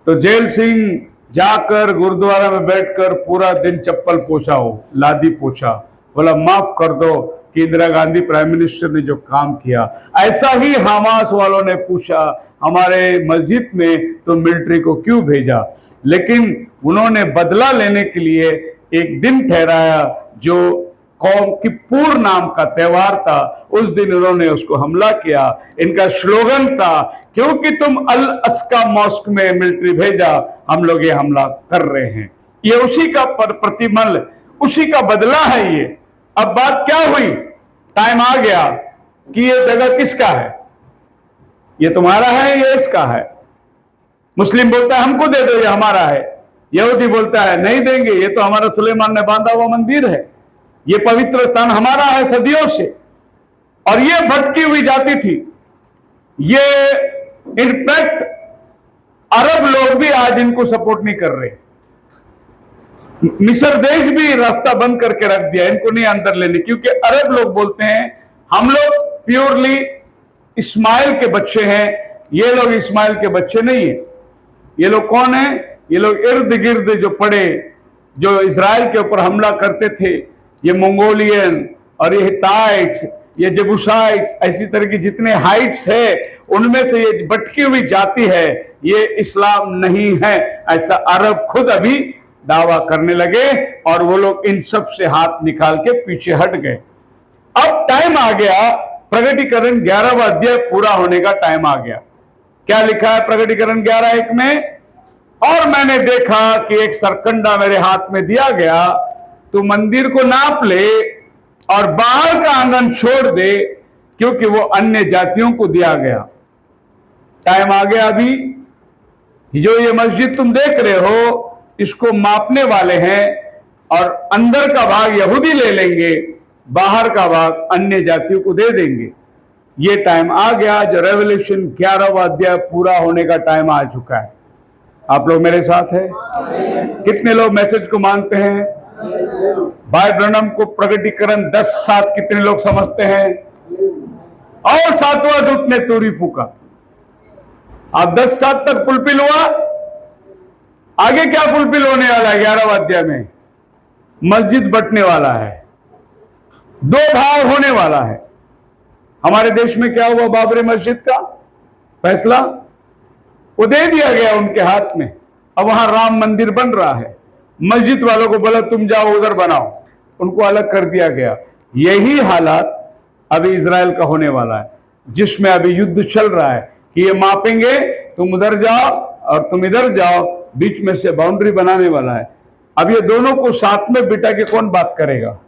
तो जेल सिंह जाकर गुरुद्वारा में बैठकर पूरा दिन चप्पल पोछा, हो लादी पोछा, बोला माफ कर दो कि इंदिरा गांधी प्राइम मिनिस्टर ने जो काम किया। ऐसा ही हमास वालों ने पूछा हमारे मस्जिद में तो मिलिट्री को क्यों भेजा, लेकिन उन्होंने बदला लेने के लिए एक दिन ठहराया जो कौम की पूर्ण नाम का त्योहार था। उस दिन उन्होंने उसको हमला किया। इनका स्लोगन था, क्योंकि तुम अल अस्का मॉस्क में मिलिट्री भेजा, हम लोग ये हमला कर रहे हैं। ये उसी का प्रतिमल, उसी का बदला है ये। अब बात क्या हुई? टाइम आ गया कि ये जगह किसका है? ये तुम्हारा है, ये इसका है। मुस्लिम बोलता है हमको दे दो, ये हमारा है। यहूदी बोलता है नहीं देंगे, ये तो हमारा सुलेमान ने बांधा हुआ मंदिर है, ये पवित्र स्थान हमारा है सदियों से। और ये भटकी हुई जाती थी। ये इनफैक्ट अरब लोग भी आज इनको सपोर्ट नहीं कर रहे। मिस्र देश भी रास्ता बंद करके रख दिया, इनको नहीं अंदर लेने, क्योंकि अरब लोग बोलते हैं हम लोग प्योरली इस्माइल के बच्चे हैं, ये लोग इस्माइल के बच्चे नहीं है। ये लोग कौन है? ये लोग इर्द गिर्द जो पड़े, जो इजराइल के ऊपर हमला करते थे, ये मंगोलियन और ये हिताइट्स, ये जेबूसाइट्स, ऐसी तरह की जितने हाइट्स है, उनमें से ये भटकी हुई जाति है, ये इस्लाम नहीं है, ऐसा अरब खुद अभी दावा करने लगे और वो लोग इन सब से हाथ निकाल के पीछे हट गए। अब टाइम आ गया, प्रगटीकरण 11वां अध्याय पूरा होने का टाइम आ गया। क्या लिखा है प्रगटीकरण 11:1 में? और मैंने देखा कि एक सरकंडा मेरे हाथ में दिया गया, तू मंदिर को नाप ले और बाहर का आंगन छोड़ दे, क्योंकि वो अन्य जातियों को दिया गया। टाइम आ गया अभी, जो ये मस्जिद तुम देख रहे हो, इसको मापने वाले हैं और अंदर का भाग यहूदी ले लेंगे, बाहर का भाग अन्य जातियों को दे देंगे। ये टाइम आ गया, जो रेवल्यूशन 11वां अध्याय पूरा होने का टाइम आ चुका है। आप लोग मेरे साथ हैं? कितने लोग मैसेज को मानते हैं? भाई ब्रनम को प्रगटीकरण 10:7 कितने लोग समझते हैं? और 7वां दूत ने तुरी फूका। अब 10:7 तक फुलफिल हुआ। आगे क्या फुलफिल होने वाला है? 11वां अध्याय में मस्जिद बंटने वाला है, 2 भाग होने वाला है। हमारे देश में क्या हुआ? बाबरी मस्जिद का फैसला वो दे दिया गया उनके हाथ में। अब वहां राम मंदिर बन रहा है, मस्जिद वालों को बोला तुम जाओ उधर बनाओ, उनको अलग कर दिया गया। यही हालात अभी इजराइल का होने वाला है, जिसमें अभी युद्ध चल रहा है कि ये मापेंगे, तुम उधर जाओ और तुम इधर जाओ, बीच में से बाउंड्री बनाने वाला है। अब ये दोनों को साथ में बिठा के कौन बात करेगा?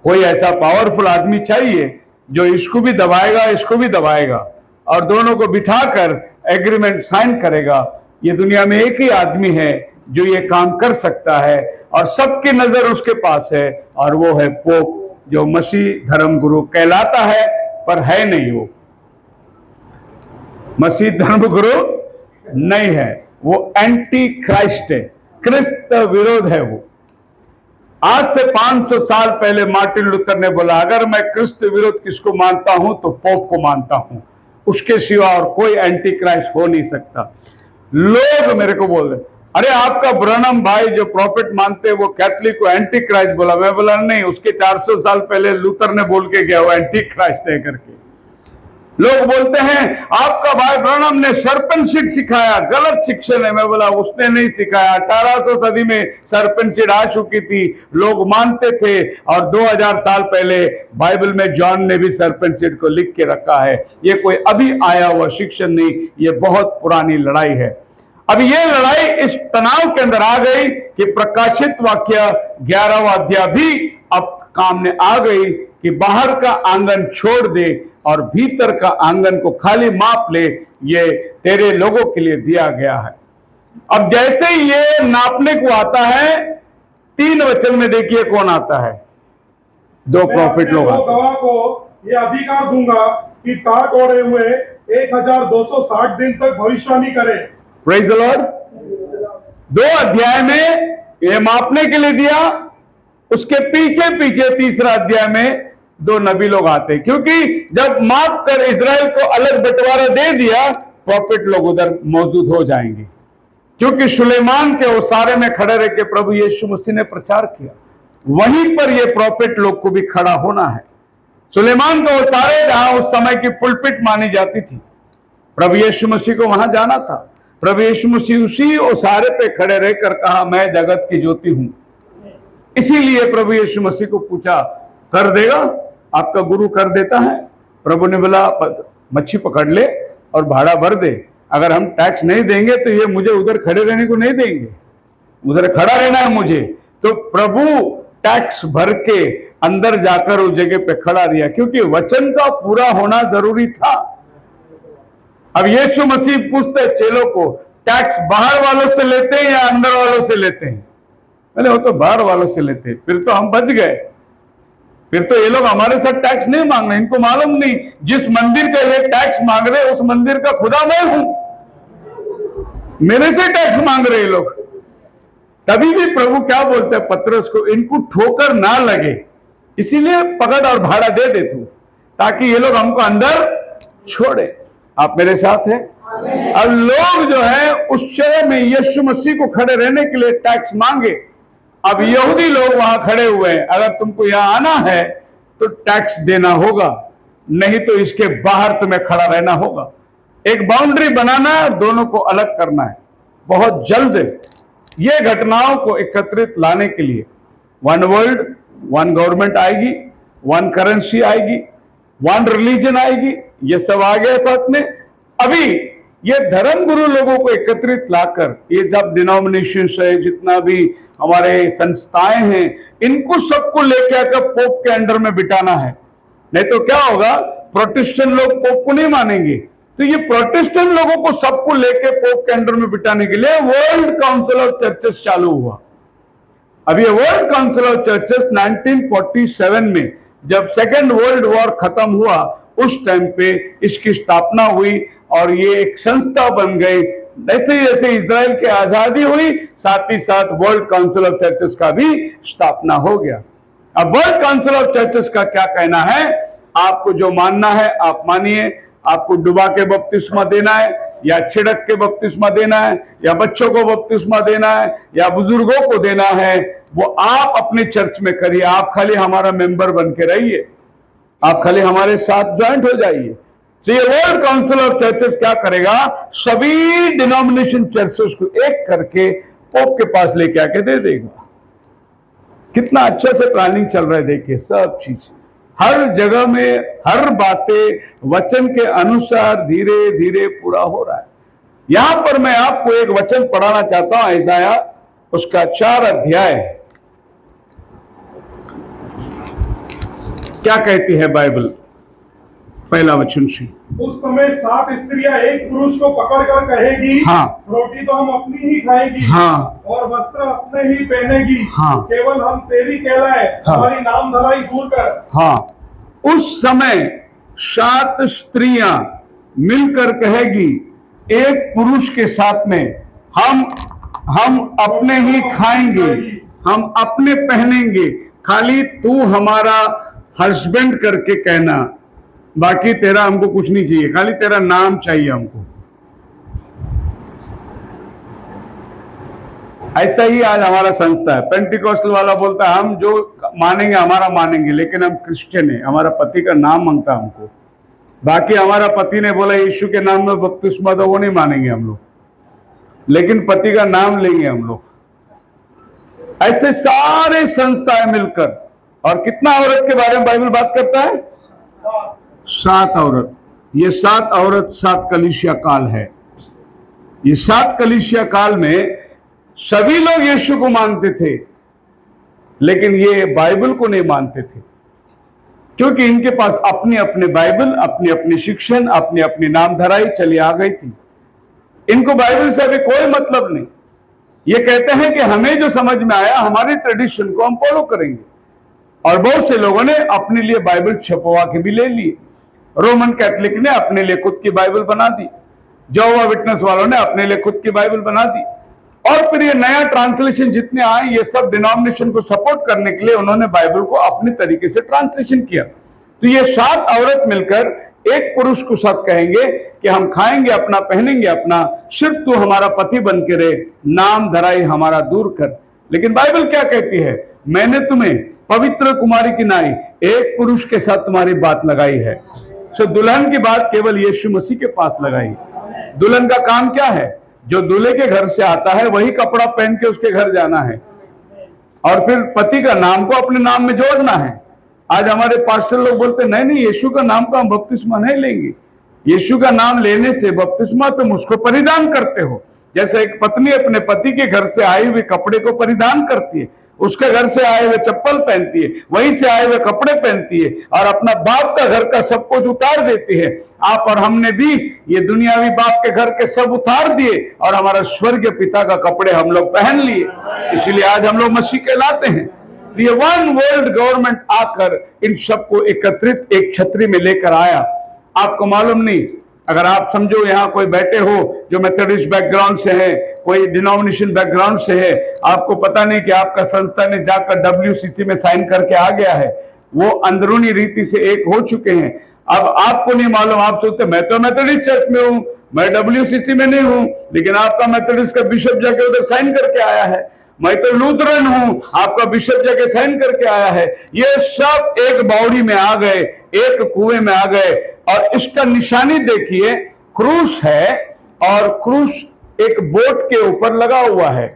कोई ऐसा पावरफुल आदमी चाहिए जो इसको भी दबाएगा, इसको भी दबाएगा और दोनों को बिठाकर एग्रीमेंट साइन करेगा। ये दुनिया में एक ही आदमी है जो ये काम कर सकता है और सबकी नजर उसके पास है, और वो है पोप, जो मसीह धर्म गुरु कहलाता है पर है नहीं। वो मसीह धर्म गुरु नहीं है, वो एंटी क्राइस्ट है, क्रिस्त विरोध है। वो आज से 500 साल पहले मार्टिन लूथर ने बोला, अगर मैं क्रिस्त विरोध किसको मानता हूं तो पोप को मानता हूं, उसके सिवा और कोई एंटी क्राइस्ट हो नहीं सकता। लोग मेरे को बोल रहे, अरे आपका ब्रनम भाई जो प्रॉफिट मानते हैं वो कैथलिक को एंटी क्राइस्ट बोला। मैं बोला नहीं, उसके 400 साल पहले लूथर ने बोल के गया वो एंटी क्राइस्ट है करके। लोग बोलते हैं आपका भाई ब्रनम ने सर्पेंटशिप सिखाया, गलत शिक्षण है। मैं बोला उसने नहीं सिखाया, 1800 सदी में सर्पेंटशिप आ चुकी थी, लोग मानते थे, और 2000 साल पहले बाइबल में जॉन ने भी सर्पेंटशिप को लिख के रखा है। ये कोई अभी आया हुआ शिक्षण नहीं, ये बहुत पुरानी लड़ाई है। अब ये लड़ाई इस तनाव के अंदर आ गई कि प्रकाशित वाक्य 11वां अध्याय भी अब काम में आ गई कि बाहर का आंगन छोड़ दे और भीतर का आंगन को खाली माप ले, ये तेरे लोगों के लिए दिया गया है। अब जैसे ही ये नापने को आता है, 3 वचन में देखिए कौन आता है, 2 प्रॉफिट लोग आते हैं। गवाह को ये अधिकार दूंगा कि टाट ओढ़े हुए 1260 दिन तक भविष्यवाणी करे। Praise the Lord. 2 अध्याय में ये मापने के लिए दिया, उसके पीछे पीछे 3रा अध्याय में 2 नबी लोग आते, क्योंकि जब माप कर इजराइल को अलग बंटवारा दे दिया, प्रॉफिट लोग उधर मौजूद हो जाएंगे, क्योंकि सुलेमान के ओसारे में खड़े रह के प्रभु यीशु मसीह ने प्रचार किया। वहीं पर ये प्रॉफिट लोग को भी खड़ा होना है। सुलेमान का ओसारे जहां उस समय की पुलपिट मानी जाती थी, प्रभु यीशु मसीह को वहां जाना था। प्रभु यीशु मसीह उसी ओसारे पे खड़े रहकर कहा, मैं जगत की ज्योति हूं। इसीलिए प्रभु यीशु मसीह को पूछा, कर देगा? आपका गुरु कर देता है? प्रभु ने बोला, मच्छी पकड़ ले और भाड़ा भर दे। अगर हम टैक्स नहीं देंगे तो ये मुझे उधर खड़े रहने को नहीं देंगे, उधर खड़ा रहना है मुझे। तो प्रभु टैक्स भर के अंदर जाकर उस जगह पे खड़ा रहा, क्योंकि वचन का पूरा होना जरूरी था। अब यीशु मसीह पूछते चेलों को, टैक्स बाहर वालों से लेते हैं या अंदर वालों से लेते हैं? मैंने वो तो बाहर वालों से लेते हैं, फिर तो हम बच गए, फिर तो ये लोग हमारे साथ टैक्स नहीं मांग रहे। इनको मालूम नहीं, जिस मंदिर का ये टैक्स मांग रहे उस मंदिर का खुदा मैं हूं। मेरे से टैक्स मांग रहे लोग। तभी भी प्रभु क्या बोलते हैं पतरस को, इनको ठोकर ना लगे, इसीलिए पकड़ और भाड़ा दे दे तू, ताकि ये लोग हमको अंदर छोड़े। आप मेरे साथ हैं? अब लोग जो है उस जगह में यीशु मसीह को खड़े रहने के लिए टैक्स मांगे। अब यहूदी लोग वहां खड़े हुए हैं, अगर तुमको यहां आना है तो टैक्स देना होगा, नहीं तो इसके बाहर तुम्हें खड़ा रहना होगा। एक बाउंड्री बनाना है और दोनों को अलग करना है। बहुत जल्द ये घटनाओं को एकत्रित लाने के लिए वन वर्ल्ड, वन गवर्नमेंट आएगी, वन करेंसी आएगी, वन रिलीजन आएगी, ये सब आ गया साथ में। अभी ये धर्म गुरु लोगों को एकत्रित लाकर, ये जब डिनोमिनेशंस है, जितना भी हमारे संस्थाएं हैं, इनको सबको लेके आकर पोप के अंडर में बिठाना है। नहीं तो क्या होगा, प्रोटेस्टेंट लोग पोप को नहीं मानेंगे, तो ये प्रोटेस्टेंट लोगों को सबको लेके पोप के अंडर में बिठाने के लिए वर्ल्ड काउंसिल ऑफ चर्चेस चालू हुआ। अब ये वर्ल्ड काउंसिल ऑफ चर्चेस 1947 में जब सेकेंड वर्ल्ड वॉर खत्म हुआ, उस टाइम पे इसकी स्थापना हुई और ये एक संस्था बन गई। जैसे जैसे इजराइल की आजादी हुई, साथ ही साथ वर्ल्ड काउंसिल ऑफ चर्चेस का भी स्थापना हो गया। अब वर्ल्ड काउंसिल ऑफ चर्चेस का क्या कहना है, आपको जो मानना है आप मानिए। आपको डुबा के बपतिस्मा देना है, या छिड़क के बपतिस्मा देना है, या बच्चों को बपतिस्मा देना है, या बुजुर्गों को देना है, वो आप अपने चर्च में करिए। आप खाली हमारा मेंबर बन के रहिए, आप खाली हमारे साथ ज्वाइंट हो जाइए। तो ये वर्ल्ड काउंसिल ऑफ चर्चेस क्या करेगा, सभी डिनोमिनेशन चर्चेस को एक करके पोप के पास लेके आके दे देगा। कितना अच्छा से प्लानिंग चल रहा है, देखिए सब चीज, हर जगह में हर बातें वचन के अनुसार धीरे धीरे पूरा हो रहा है। यहां पर मैं आपको एक वचन पढ़ाना चाहता हूं, यशायाह उसका 4 अध्याय। क्या कहती है बाइबल, पहला वचन से। उस समय 7 स्त्रियां एक पुरुष को पकड़कर कहेगी, हाँ, रोटी तो हम अपनी ही खाएगी, हाँ, और वस्त्र अपने ही पहनेगी, हाँ, केवल हम तेरी कहलाए, हाँ, हमारी नाम धराई दूर कर। हाँ, उस समय 7 स्त्रियां मिलकर कहेगी एक पुरुष के साथ में, हम अपने ही खाएंगे, हम अपने पहनेंगे, खाली तू हमारा हस्बैंड करके कहना, बाकी तेरा हमको कुछ नहीं चाहिए, खाली तेरा नाम चाहिए हमको। ऐसा ही आज हमारा संस्था है। पेंटिकॉस्टल वाला बोलता है हम जो मानेंगे हमारा मानेंगे, लेकिन हम क्रिश्चियन है, हमारा पति का नाम मांगता हमको। बाकी हमारा पति ने बोला यीशु के नाम में बपतिस्मा दो, वो नहीं मानेंगे हम लोग, लेकिन पति का नाम लेंगे हम लोग। ऐसे सारे संस्थाएं मिलकर, और कितना औरत के बारे में बाइबल बात करता है, 7 औरत। ये 7 औरत 7 कलीसिया काल है। ये 7 कलीसिया काल में सभी लोग यीशु को मानते थे, लेकिन ये बाइबल को नहीं मानते थे, क्योंकि इनके पास अपनी अपनी बाइबल, अपनी अपनी शिक्षण, अपनी अपनी नाम धराई चली आ गई थी। इनको बाइबल से अभी कोई मतलब नहीं। ये कहते हैं कि हमें जो समझ में आया, हमारे ट्रेडिशन को हम फॉलो करेंगे। और बहुत से लोगों ने अपने लिए बाइबल छपवा के भी ले लिए। रोमन कैथोलिक ने अपने लिए खुद की बाइबल बना दी, यहोवा विटनेस वालों ने अपने लिए खुद की बाइबल बना दी, और फिर ये नया ट्रांसलेशन जितने आए, ये सब डिनोमिनेशन को सपोर्ट करने के लिए उन्होंने बाइबल को अपने तरीके से ट्रांसलेशन किया। तो ये 7 औरत मिलकर एक पुरुष को साथ कहेंगे कि हम खाएंगे अपना, पहनेंगे अपना, सिर्फ तू हमारा पति बन के रहे, नाम धराई हमारा दूर कर। लेकिन बाइबल क्या कहती है, मैंने तुम्हें पवित्र कुमारी की नाई एक पुरुष के साथ तुम्हारी बात लगाई है। सो दुल्हन की बात केवल यीशु मसीह के पास लगाई। दुल्हन का काम क्या है, जो दूल्हे के घर से आता है वही कपड़ा पहन के उसके घर जाना है, और फिर पति का नाम को अपने नाम में जोड़ना है। आज हमारे पास्टर लोग बोलते नहीं नहीं, यीशु का नाम का हम बपतिस्मा नहीं लेंगे। यीशु का नाम लेने से बपतिस्मा तुम उसको परिधान करते हो, जैसे एक पत्नी अपने पति के घर से आए हुए कपड़े को परिधान करती है, उसके घर से आए हुए चप्पल पहनती है, वहीं से आए हुए कपड़े पहनती है, और अपना बाप का घर का सब कुछ उतार देती है। आप और हमने भी ये दुनियावी बाप के घर के सब उतार दिए और हमारा स्वर्गीय पिता का कपड़े हम लोग पहन लिए, इसलिए आज हम लोग मसीह कहलाते हैं। ये वन वर्ल्ड गवर्नमेंट आकर इन सबको एकत्रित एक छतरी में लेकर आया। आपको मालूम नहीं, अगर आप समझो यहाँ कोई बैठे हो जो मेथोडिस्ट बैकग्राउंड से है, कोई डिनोमिनेशन बैकग्राउंड से है, आपको पता नहीं कि आपका संस्था ने जाकर WCC में साइन करके आ गया है, वो अंदरूनी रीति से एक हो चुके हैं। अब आपको नहीं मालूम, आप सोचते मैं तो मेथोडिस्ट चर्च में हूं, मैं WCC में नहीं हूं, लेकिन आपका मेथोडिस्ट का बिशप जाके उधर साइन करके आया है। मैं तो लूथरन हूं, आपका बिशप जाके साइन करके आया है। ये सब एक बावड़ी में आ गए, एक कुएं में आ गए। और इसका निशानी देखिए, क्रूस है, और क्रूस एक बोट के ऊपर लगा हुआ है।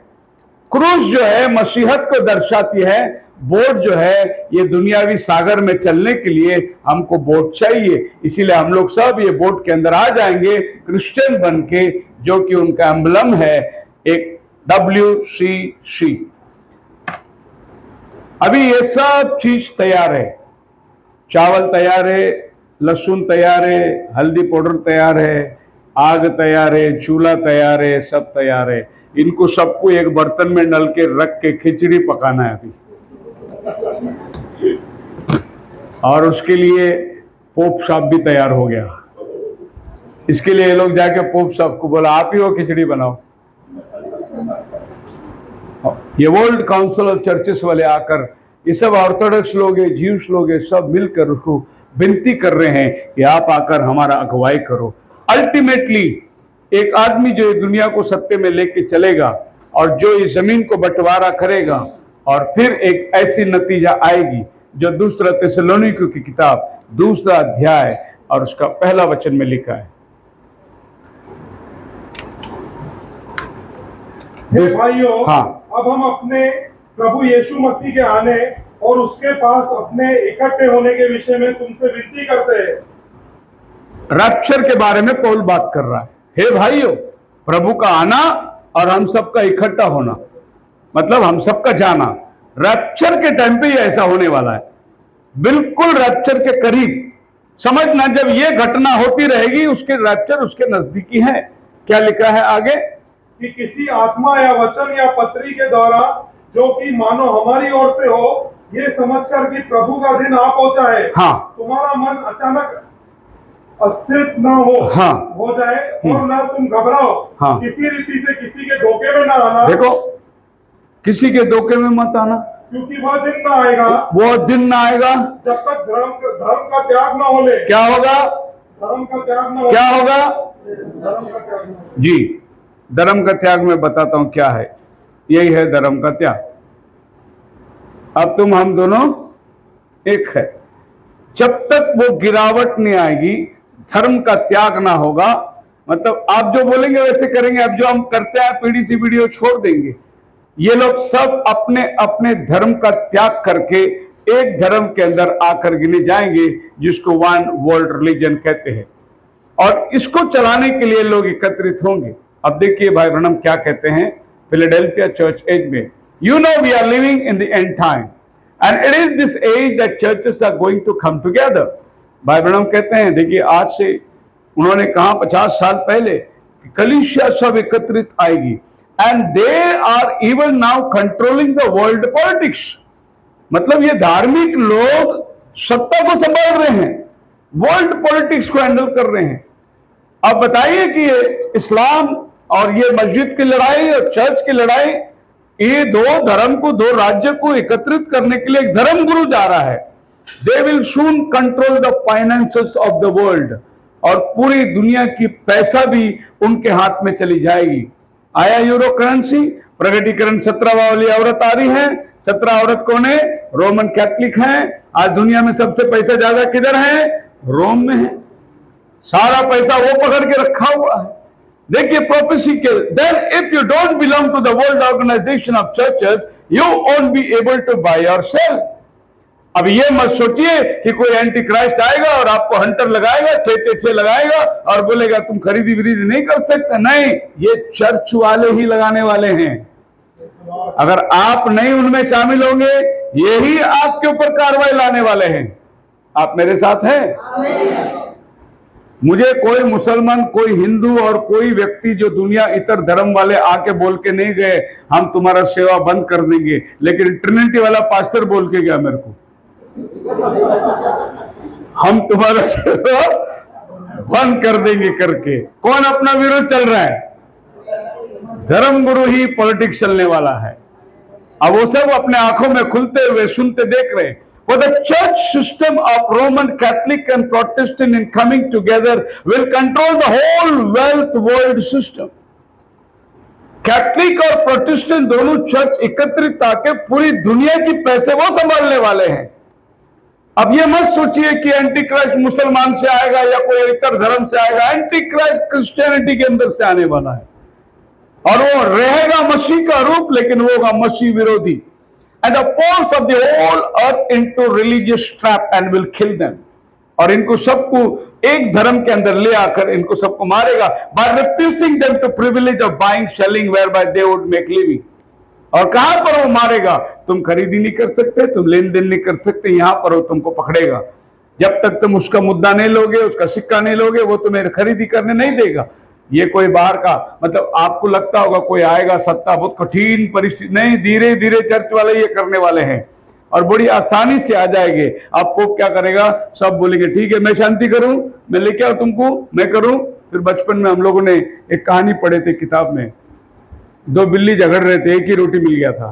क्रूस जो है मसीहत को दर्शाती है, बोट जो है ये दुनियावी सागर में चलने के लिए हमको बोट चाहिए। इसीलिए हम लोग सब ये बोट के अंदर आ जाएंगे क्रिश्चियन बन के, जो कि उनका एम्बलम है एक WCC। अभी ये सब चीज तैयार है, चावल तैयार है, लहसुन तैयार है, हल्दी पाउडर तैयार है, आग तैयार है, चूल्हा तैयार है, सब तैयार है। इनको सबको एक बर्तन में डाल के रख के खिचड़ी पकाना है अभी। और उसके लिए पोप साहब भी तैयार हो गया। इसके लिए ये लोग जाके पोप साहब को बोला आप ही वो खिचड़ी बनाओ। ये वर्ल्ड काउंसिल ऑफ चर्चेस वाले आकर, ये सब ऑर्थोडॉक्स लोग हैं, ज्यूस लोग हैं, सब मिलकर उसको विनती कर रहे हैं कि आप आकर हमारा अगुवाई करो। अल्टीमेटली एक आदमी जो ये दुनिया को सत्य में लेके चलेगा और जो इस जमीन को बंटवारा करेगा, और फिर एक ऐसी नतीजा आएगी जो दूसरा थिस्सलुनीकियों की किताब 2 अध्याय और उसका 1 वचन में लिखा है। हे भाइयों, हाँ, अब हम अपने प्रभु यीशु मसीह के आने और उसके पास अपने इकट्ठे होने के विषय में तुमसे विनती करते हैं। रैप्चर के बारे में पौल बात कर रहा है। हे भाइयों, प्रभु का आना और हम सबका इकट्ठा होना, मतलब हम सबका जाना। रैप्चर के टाइम पे ये ऐसा होने वाला है, बिल्कुल रैप्चर के करीब। समझना, जब ये घटना होती रहेगी उसके रैप्चर उसके नजदीकी है। क्या लिखा है आगे? कि किसी आत्मा या वचन या पत्री के द्वारा, जो कि मानो हमारी ओर से हो, ये समझकर कि प्रभु का दिन आ पहुंचा है, हाँ, तुम्हारा मन अचानक अस्थिर न हो, हाँ, हो जाए, और न तुम घबराओ। हाँ, किसी रीति से किसी के धोखे में न आना। देखो, किसी के धोखे में मत आना, क्योंकि वह दिन न आएगा, वो दिन ना आएगा जब तक धर्म का त्याग न हो ले। क्या होगा? धर्म का त्याग न हो। क्या होगा? धर्म का त्याग न हो। जी, धर्म का त्याग मैं बताता हूं क्या है। यही है धर्म का त्याग। अब तुम हम दोनों एक है। जब तक वो गिरावट नहीं आएगी, धर्म का त्याग ना होगा, मतलब आप जो बोलेंगे वैसे करेंगे। अब जो हम करते हैं पीढ़ी से पीढ़ी छोड़ देंगे। ये लोग सब अपने अपने धर्म का त्याग करके एक धर्म के अंदर आकर गिने जाएंगे, जिसको वन वर्ल्ड रिलीजन कहते हैं। और इसको चलाने के लिए लोग एकत्रित होंगे। अब देखिए भाई ब्रनम क्या कहते हैं फिलाडेल्फिया चर्च एज में। You know we are living in the end time and it is this age that churches are going to come together. भाई ब्रनम कहते हैं, देखिए आज से उन्होंने कहा 50 साल पहले कि कलीसिया सब एकत्रित आएगी, and they are even now controlling the world politics. मतलब ये धार्मिक लोग सत्ता को संभाल रहे हैं, वर्ल्ड पॉलिटिक्स को हैंडल कर रहे हैं। अब बताइए कि ये इस्लाम और ये मस्जिद की लड़ाई और चर्च की लड़ाई, ये दो धर्म को, दो राज्य को एकत्रित करने के लिए एक धर्म गुरु जा रहा है। They will soon control the finances of the world, और पूरी दुनिया की पैसा भी उनके हाथ में चली जाएगी। आया यूरो करेंसी, प्रगटीकरण 17 वाली औरत आ रही है। 17 औरत कौन है? रोमन कैथलिक है। आज दुनिया में सबसे पैसा ज्यादा किधर है? रोम में है। सारा पैसा वो पकड़ के रखा हुआ है। देखिए प्रोफेसी के, then if you don't belong to the world organisation of churches, you won't be able to buy yourself. अब ये मत सोचिए कि कोई एंटी क्राइस्ट आएगा और आपको हंटर लगाएगा, 666 लगाएगा और बोलेगा तुम खरीदी विरीदी नहीं कर सकते। नहीं, ये चर्च वाले ही लगाने वाले हैं। अगर आप नहीं उनमें शामिल होंगे, यही आपके ऊपर कार्रवाई लाने वाले हैं। आप मेरे साथ हैं? मुझे कोई मुसलमान, कोई हिंदू और कोई व्यक्ति जो दुनिया इतर धर्म वाले आके बोल के नहीं गए हम तुम्हारा सेवा बंद कर देंगे, लेकिन ट्रिनिटी वाला पास्टर बोल के गया मेरे को, हम तुम्हारा सेवा बंद कर देंगे करके। कौन अपना विरोध चल रहा है? धर्मगुरु ही पॉलिटिक्स चलने वाला है। अब वो सब अपने आंखों में खुलते हुए सुनते देख रहे हैं। For the church system of Roman Catholic and Protestant in coming together will control the whole wealth world system. Catholic और प्रोटेस्टेंट दोनों चर्च एकत्रित आके पूरी दुनिया की पैसे वो संभालने वाले हैं। अब ये मत सोचिए कि एंटी क्राइस्ट मुसलमान से आएगा या कोई इतर धर्म से आएगा। एंटी क्राइस्ट क्रिश्चियनिटी के अंदर से आने वाला है और वो रहेगा मसीह का रूप, लेकिन वो होगा मसीह विरोधी। And the force of the whole earth into religious trap and will kill them. और इनको सबको एक धर्म के अंदर ले आकर इनको सबको मारेगा। By refusing them to privilege of buying selling whereby they would make living. और कहां पर वो मारेगा? तुम खरीदी नहीं कर सकते, तुम लेन देन नहीं कर सकते, यहां पर वो तुमको पकड़ेगा। जब तक तुम उसका मुद्दा नहीं लोगे, उसका सिक्का नहीं लोगे, वो तुम्हें खरीदी करने नहीं देगा। ये कोई बाहर का, मतलब आपको लगता होगा कोई आएगा सत्ता, बहुत कठिन परिस्थिति, नहीं, धीरे धीरे चर्च वाले ये करने वाले हैं और बड़ी आसानी से आ जाएंगे। अब पोप क्या करेगा? सब बोलेंगे ठीक है, मैं शांति करूं, मैं लेके आऊं तुमको, मैं करूं। फिर बचपन में हम लोगों ने एक कहानी पढ़े थे किताब में, दो बिल्ली झगड़ रहे थे, एक ही रोटी मिल गया था।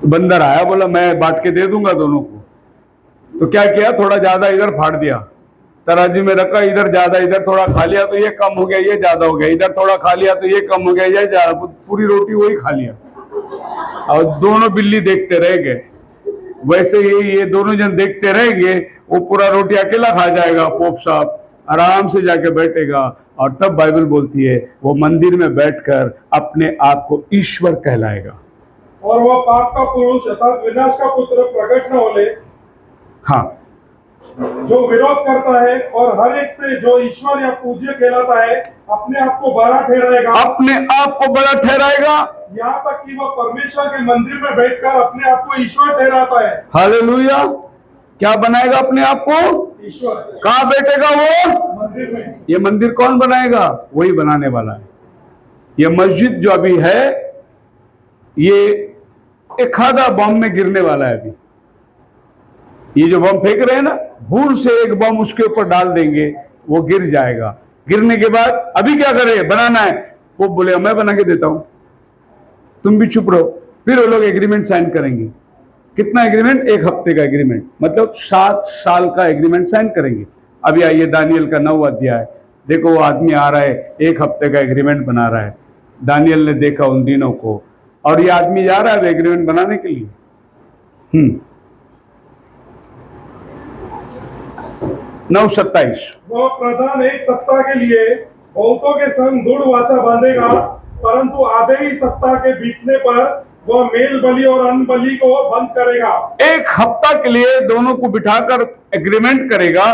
तो बंदर आया, बोला मैं बांट के दे दूंगा दोनों को। तो क्या किया? थोड़ा ज्यादा इधर फाड़ दिया, तराजू में रखा, इधर ज्यादा, इधर थोड़ा खा लिया तो ये कम हो गया, ये ज्यादा हो गया, इधर थोड़ा खा लिया तो ये कम हो गया, ये ज्यादा, पूरी रोटी वही खा लिया। और दोनों बिल्ली देखते रह गए। वैसे ही ये दोनों जन देखते रहेंगे, वो पूरा रोटी अकेला खा जाएगा। पोप साहब आराम से जाके बैठेगा और तब बाइबल बोलती है वो मंदिर में बैठकर अपने आप को ईश्वर कहलाएगा। और वह पाप का पुरुष अर्थात विनाश का पुत्र प्रकट न होले, हाँ, जो विरोध करता है और हर एक से जो ईश्वर या पूज्य कहलाता है अपने आप को बड़ा ठहराएगा, अपने आप को बड़ा ठहराएगा, यहाँ तक कि वह परमेश्वर के मंदिर में बैठकर अपने आप को ईश्वर ठहराता है। हालेलुया। क्या बनाएगा अपने आप को? ईश्वर। कहाँ बैठेगा वो? मंदिर में। ये मंदिर कौन बनाएगा? वही बनाने वाला है। ये मस्जिद जो अभी है, ये एक आधा बम में गिरने वाला है। अभी ये जो बम फेंक रहे हैं ना, भूल से एक बम उसके ऊपर डाल देंगे, वो गिर जाएगा। गिरने के बाद अभी क्या करें? बनाना है। वो बोले मैं बना के देता हूं, तुम भी चुप रहो। फिर वो लोग एग्रीमेंट साइन करेंगे। कितना एग्रीमेंट? 1 हफ्ते का एग्रीमेंट, मतलब 7 साल का एग्रीमेंट साइन करेंगे। अभी आइए दानियल का 9वां अध्याय, देखो वो आदमी आ रहा है, 1 हफ्ते का एग्रीमेंट बना रहा है। दानियल ने देखा उन दिनों को, और ये आदमी जा रहा है एग्रीमेंट बनाने के लिए। 9:27। वह प्रधान 1 सप्ताह के लिए बहुतों के संग दृढ़ वाचा बांधेगा, परंतु आधे ही सप्ताह के बीतने पर वह मेल बलि और अन्न बलि को बंद करेगा। 1 हफ्ता के लिए दोनों को बिठाकर एग्रीमेंट करेगा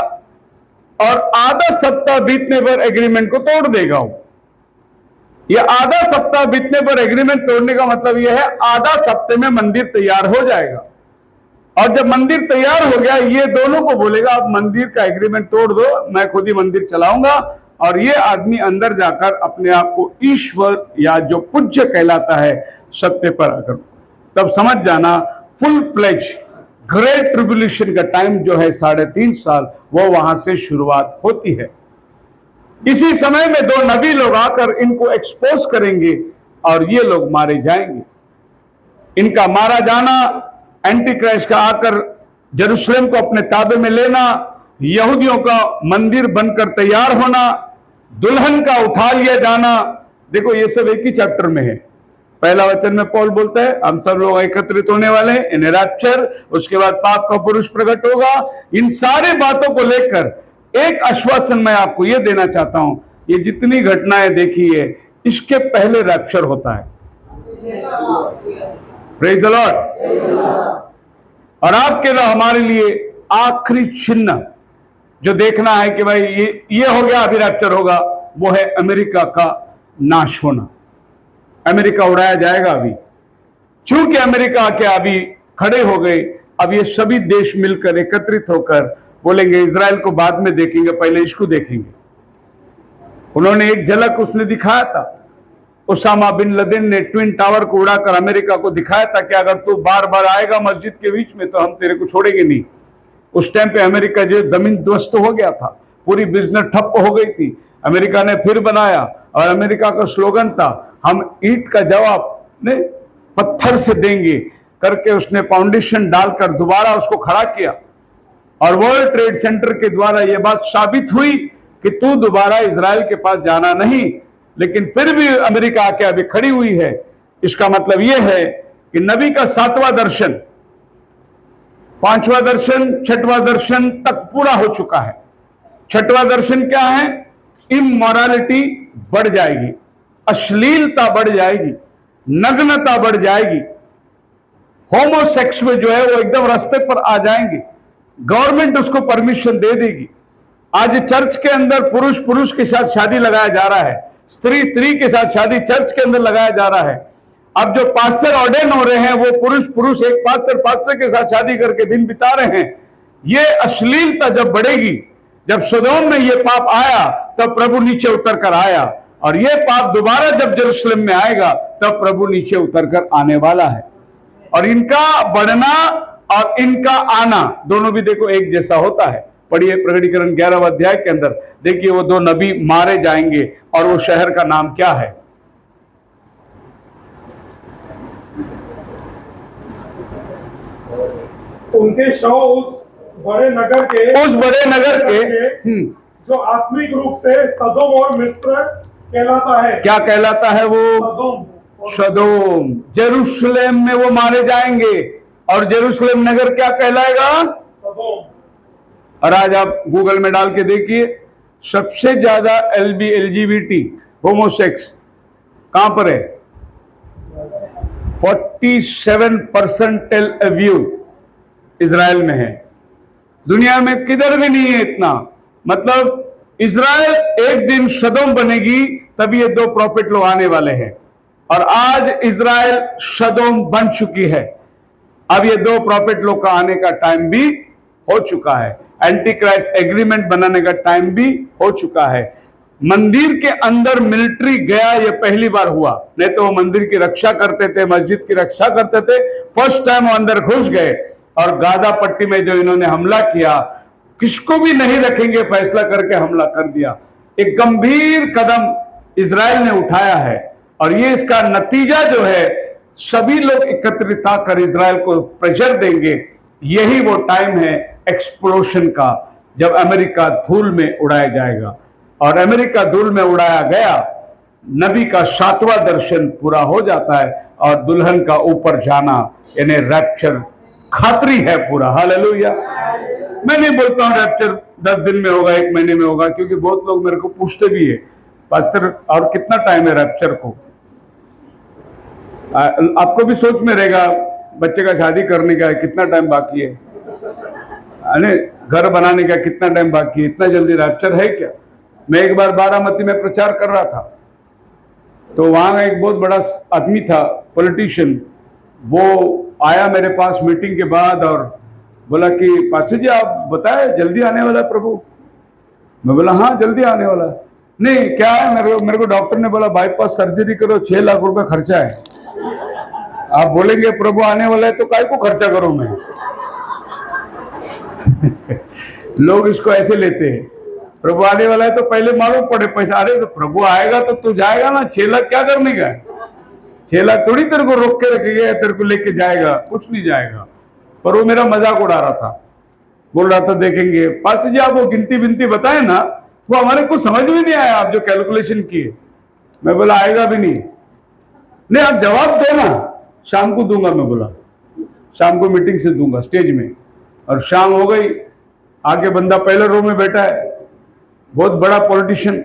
और आधा सप्ताह बीतने पर एग्रीमेंट को तोड़ देगा। ये आधा सप्ताह बीतने पर एग्रीमेंट तोड़ने का मतलब यह है आधा सप्ताह में मंदिर तैयार हो जाएगा। और जब मंदिर तैयार हो गया, ये दोनों को बोलेगा आप मंदिर का एग्रीमेंट तोड़ दो, मैं खुद ही मंदिर चलाऊंगा। और ये आदमी अंदर जाकर अपने आप को ईश्वर या जो पूज्य कहलाता है सत्य पर आकर, तब समझ जाना फुल प्लेज ग्रेट ट्रिब्यूलेशन का टाइम जो है 3.5 साल, वो वहां से शुरुआत होती है। इसी समय में 2 नबी लोग आकर इनको एक्सपोज करेंगे और ये लोग मारे जाएंगे। इनका मारा जाना, एंटी क्राइस्ट का आकर जेरूशलेम को अपने ताबे में लेना, यहूदियों का मंदिर बनकर तैयार होना, दुल्हन का उठा लिया जाना, देखो ये सब एक ही चैप्टर में है। पहला वचन में पौल बोलता है हम सब लोग एकत्रित होने वाले हैं इन रैप्चर, उसके बाद पाप का पुरुष प्रकट होगा। इन सारे बातों को लेकर एक आश्वासन मैं आपको ये देना चाहता हूं, ये जितनी घटनाएं देखी है इसके पहले रैप्चर होता है। Praise the Lord. और आपके लिए हमारे लिए आखिरी चिन्ह जो देखना है कि भाई ये हो गया अभी रैप्चर होगा, वो है अमेरिका का नाश होना। अमेरिका उड़ाया जाएगा अभी, चूंकि अमेरिका के अभी खड़े हो गए। अब ये सभी देश मिलकर एकत्रित होकर बोलेंगे इजराइल को बाद में देखेंगे, पहले इसको देखेंगे। उन्होंने एक झलक उसने दिखाया था, उसामा बिन लदेन ने ट्विन टावर को उड़ाकर अमेरिका को दिखाया था कि अगर तू बार बार आएगा मस्जिद के बीच में तो हम तेरे को छोड़ेंगे नहीं। उस टाइम पे अमेरिका जो जमीन ध्वस्त हो गया था, पूरी बिजनेस ठप हो गई थी। अमेरिका ने फिर बनाया और अमेरिका का स्लोगन था, हम ईंट का जवाब ने पत्थर से देंगे करके उसने फाउंडेशन डालकर दोबारा उसको खड़ा किया। और वर्ल्ड ट्रेड सेंटर के द्वारा यह बात साबित हुई कि तू दोबारा इजराइल के पास जाना नहीं, लेकिन फिर भी अमेरिका आके अभी खड़ी हुई है। इसका मतलब यह है कि नबी का 7वां दर्शन, 5वां दर्शन, 6वां दर्शन तक पूरा हो चुका है। 6वां दर्शन क्या है? इमोरालिटी बढ़ जाएगी, अश्लीलता बढ़ जाएगी, नग्नता बढ़ जाएगी, होमोसेक्स में जो है वो एकदम रास्ते पर आ जाएंगे, गवर्नमेंट उसको परमिशन दे देगी। आज चर्च के अंदर पुरुष पुरुष के साथ शादी लगाया जा रहा है, स्त्री स्त्री के साथ शादी चर्च के अंदर लगाया जा रहा है। अब जो पास्टर ऑर्डेन हो रहे हैं वो पुरुष पुरुष एक पास्टर के साथ शादी करके दिन बिता रहे हैं। ये अश्लीलता जब बढ़ेगी, जब सदोम में ये पाप आया तब प्रभु नीचे उतर कर आया, और ये पाप दोबारा जब यरूशलेम में आएगा तब प्रभु नीचे उतर कर आने वाला है। और इनका बढ़ना और इनका आना दोनों भी देखो एक जैसा होता है। पढ़िए प्रकटीकरण 11वें अध्याय के अंदर, देखिए वो दो नबी मारे जाएंगे और वो शहर का नाम क्या है? उनके शव उस बड़े नगर के जो आत्मिक रूप से सदोम और मिस्र कहलाता है। क्या कहलाता है वो? सदोम। जेरूशलेम में वो मारे जाएंगे और जेरूशलेम नगर क्या कहलाएगा? सदोम। और आज आप गूगल में डाल के देखिए, सबसे ज्यादा LGBT होमोसेक्स कहां पर है? 47% टेल अवीव इजराइल में है। दुनिया में किधर भी नहीं है इतना। मतलब इजराइल एक दिन सदोम बनेगी, तभी ये दो प्रॉफिट लोग आने वाले हैं। और आज इजराइल सदोम बन चुकी है। अब ये दो प्रॉफिट लोग का आने का टाइम भी हो चुका है। एंटी क्राइस्ट एग्रीमेंट बनाने का टाइम भी हो चुका है। मंदिर के अंदर मिलिट्री गया, ये पहली बार हुआ। नहीं तो वो मंदिर की रक्षा करते थे, मस्जिद की रक्षा करते थे। फर्स्ट टाइम वो अंदर घुस गए और गाजा पट्टी में जो इन्होंने हमला किया, किसको भी नहीं रखेंगे फैसला करके हमला कर दिया। एक गंभीर कदम इजराइल ने उठाया है और ये इसका नतीजा जो है, सभी लोग एकत्रित कर इजराइल को प्रेशर देंगे। यही वो टाइम है एक्सप्लोशन का, जब अमेरिका धूल में उड़ाया जाएगा। और अमेरिका धूल में उड़ाया गया, नबी का 7वां दर्शन पूरा हो जाता है और दुल्हन का ऊपर जाना यानी रैप्चर खातरी है पूरा। हालेलुया। मैं नहीं बोलता हूं रैप्चर 10 दिन में होगा, 1 महीने में होगा, क्योंकि बहुत लोग मेरे को पूछते भी है, पास्टर और कितना टाइम है रैप्चर को? आपको भी सोच में रहेगा, बच्चे का शादी करने का कितना टाइम बाकी है, अरे घर बनाने का कितना टाइम बाकी है, इतना जल्दी रैप्चर है क्या? मैं एक बार बारामती में प्रचार कर रहा था, तो वहां एक बहुत बड़ा आदमी था, पॉलिटिशियन, वो आया मेरे पास मीटिंग के बाद और बोला कि पास्टर जी आप बताए जल्दी आने वाला है प्रभु? मैं बोला हाँ जल्दी आने वाला है। नहीं क्या है? मेरे को डॉक्टर ने बोला बाईपास सर्जरी करो, 6 लाख रुपए खर्चा है। आप बोलेंगे प्रभु आने वाला है तो काय को खर्चा करूं मैं? लोग इसको ऐसे लेते हैं, प्रभु आने वाला है तो पहले मालूम पड़े पैसा। अरे तो प्रभु आएगा तो तू जाएगा ना, 6 लाख क्या करने का है? 6 लाख थोड़ी तेरे को रोक के रखेगा, तेरे को लेके जाएगा, कुछ नहीं जाएगा। पर वो मेरा मजाक उड़ा रहा था, बोल रहा था देखेंगे। पास्टर जी आप वो गिनती बिनती बताए ना, वो हमारे को समझ में नहीं आया, आप जो कैलकुलेशन किए। मैं बोला आएगा भी नहीं आप जवाब दो ना, शाम को दूंगा। मैं बोला शाम को मीटिंग से दूंगा स्टेज में। और शाम हो गई, आगे बंदा पहले रो में बैठा है, बहुत बड़ा पॉलिटिशियन,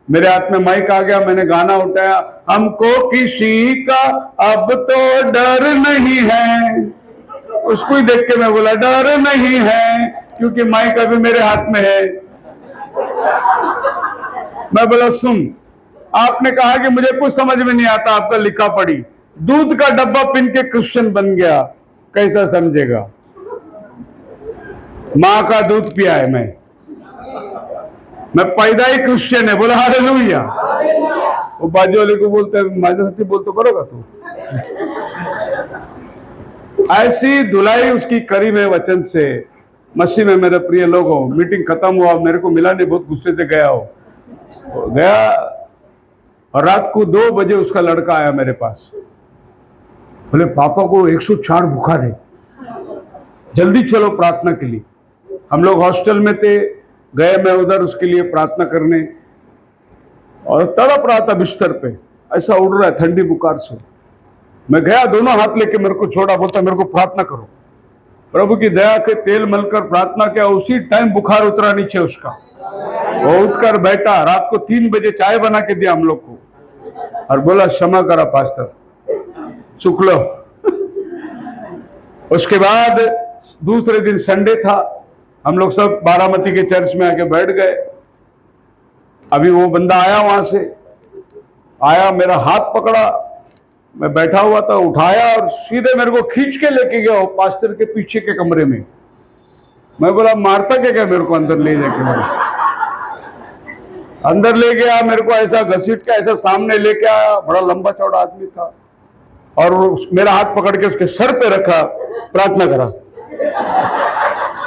मेरे हाथ में माइक आ गया, मैंने गाना उठाया, हमको किसी का अब तो डर नहीं है। उसको ही देख के मैं बोला डर नहीं है, क्योंकि माइक अभी मेरे हाथ में है। मैं बोला सुन, आपने कहा कि मुझे कुछ समझ में नहीं आता, आपका लिखा पढ़ी, दूध का डब्बा पिन के क्रिश्चियन बन गया, कैसा समझेगा? मां का दूध पिया है मैं पैदा ही क्रिश्चियन है। बोला हालेलुया। वो बाजू वाले को बोलते माजूती बोल तो करोगा तू। ऐसी धुलाई उसकी करी में वचन से, मसीह में मेरे प्रिय लोगों, मीटिंग खत्म हुआ, मेरे को मिला नहीं, बहुत गुस्से से गया और रात को 2 बजे उसका लड़का आया मेरे पास, बोले पापा को 104 बुखार है, जल्दी चलो प्रार्थना के लिए। हम लोग हॉस्टल में थे, गए मैं उधर उसके लिए प्रार्थना करने, और तड़प रहा था बिस्तर पे, ऐसा उड़ रहा है ठंडी बुखार से। मैं गया, दोनों हाथ लेके मेरे को छोड़ा, बोलता मेरे को प्रार्थना करो। प्रभु की दया से तेल मलकर प्रार्थना किया, उसी टाइम बुखार उतरा नीचे उसका। वो उठकर बैठा, रात को 3 बजे चाय बना के दिया हम लोग को, और बोला क्षमा करा पास्टर, चुक लो। उसके बाद दूसरे दिन संडे था, हम लोग सब बारामती के चर्च में आके बैठ गए। अभी वो बंदा आया, वहां से आया, मेरा हाथ पकड़ा, मैं बैठा हुआ था, उठाया और सीधे मेरे को खींच के लेके गया पास्टर के पीछे के कमरे में। मैं बोला मारता क्या मेरे को, अंदर ले जाके अंदर ले गया, मेरे को ऐसा घसीट के ऐसा सामने लेके आया, बड़ा लंबा चौड़ा आदमी था, और मेरा हाथ पकड़ के उसके सर पे रखा, प्रार्थना करा।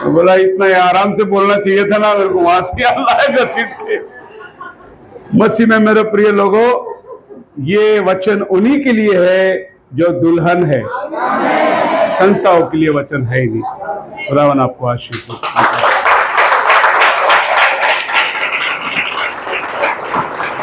बोला इतना आराम से बोलना चाहिए था ना, मेरे को वहां से अल्लाह घसीट के। मसीह में मेरे प्रिय लोगों, ये वचन उन्हीं के लिए है जो दुल्हन है, संताओं के लिए वचन है ही नहीं। खुदावन आपको आशीष दे।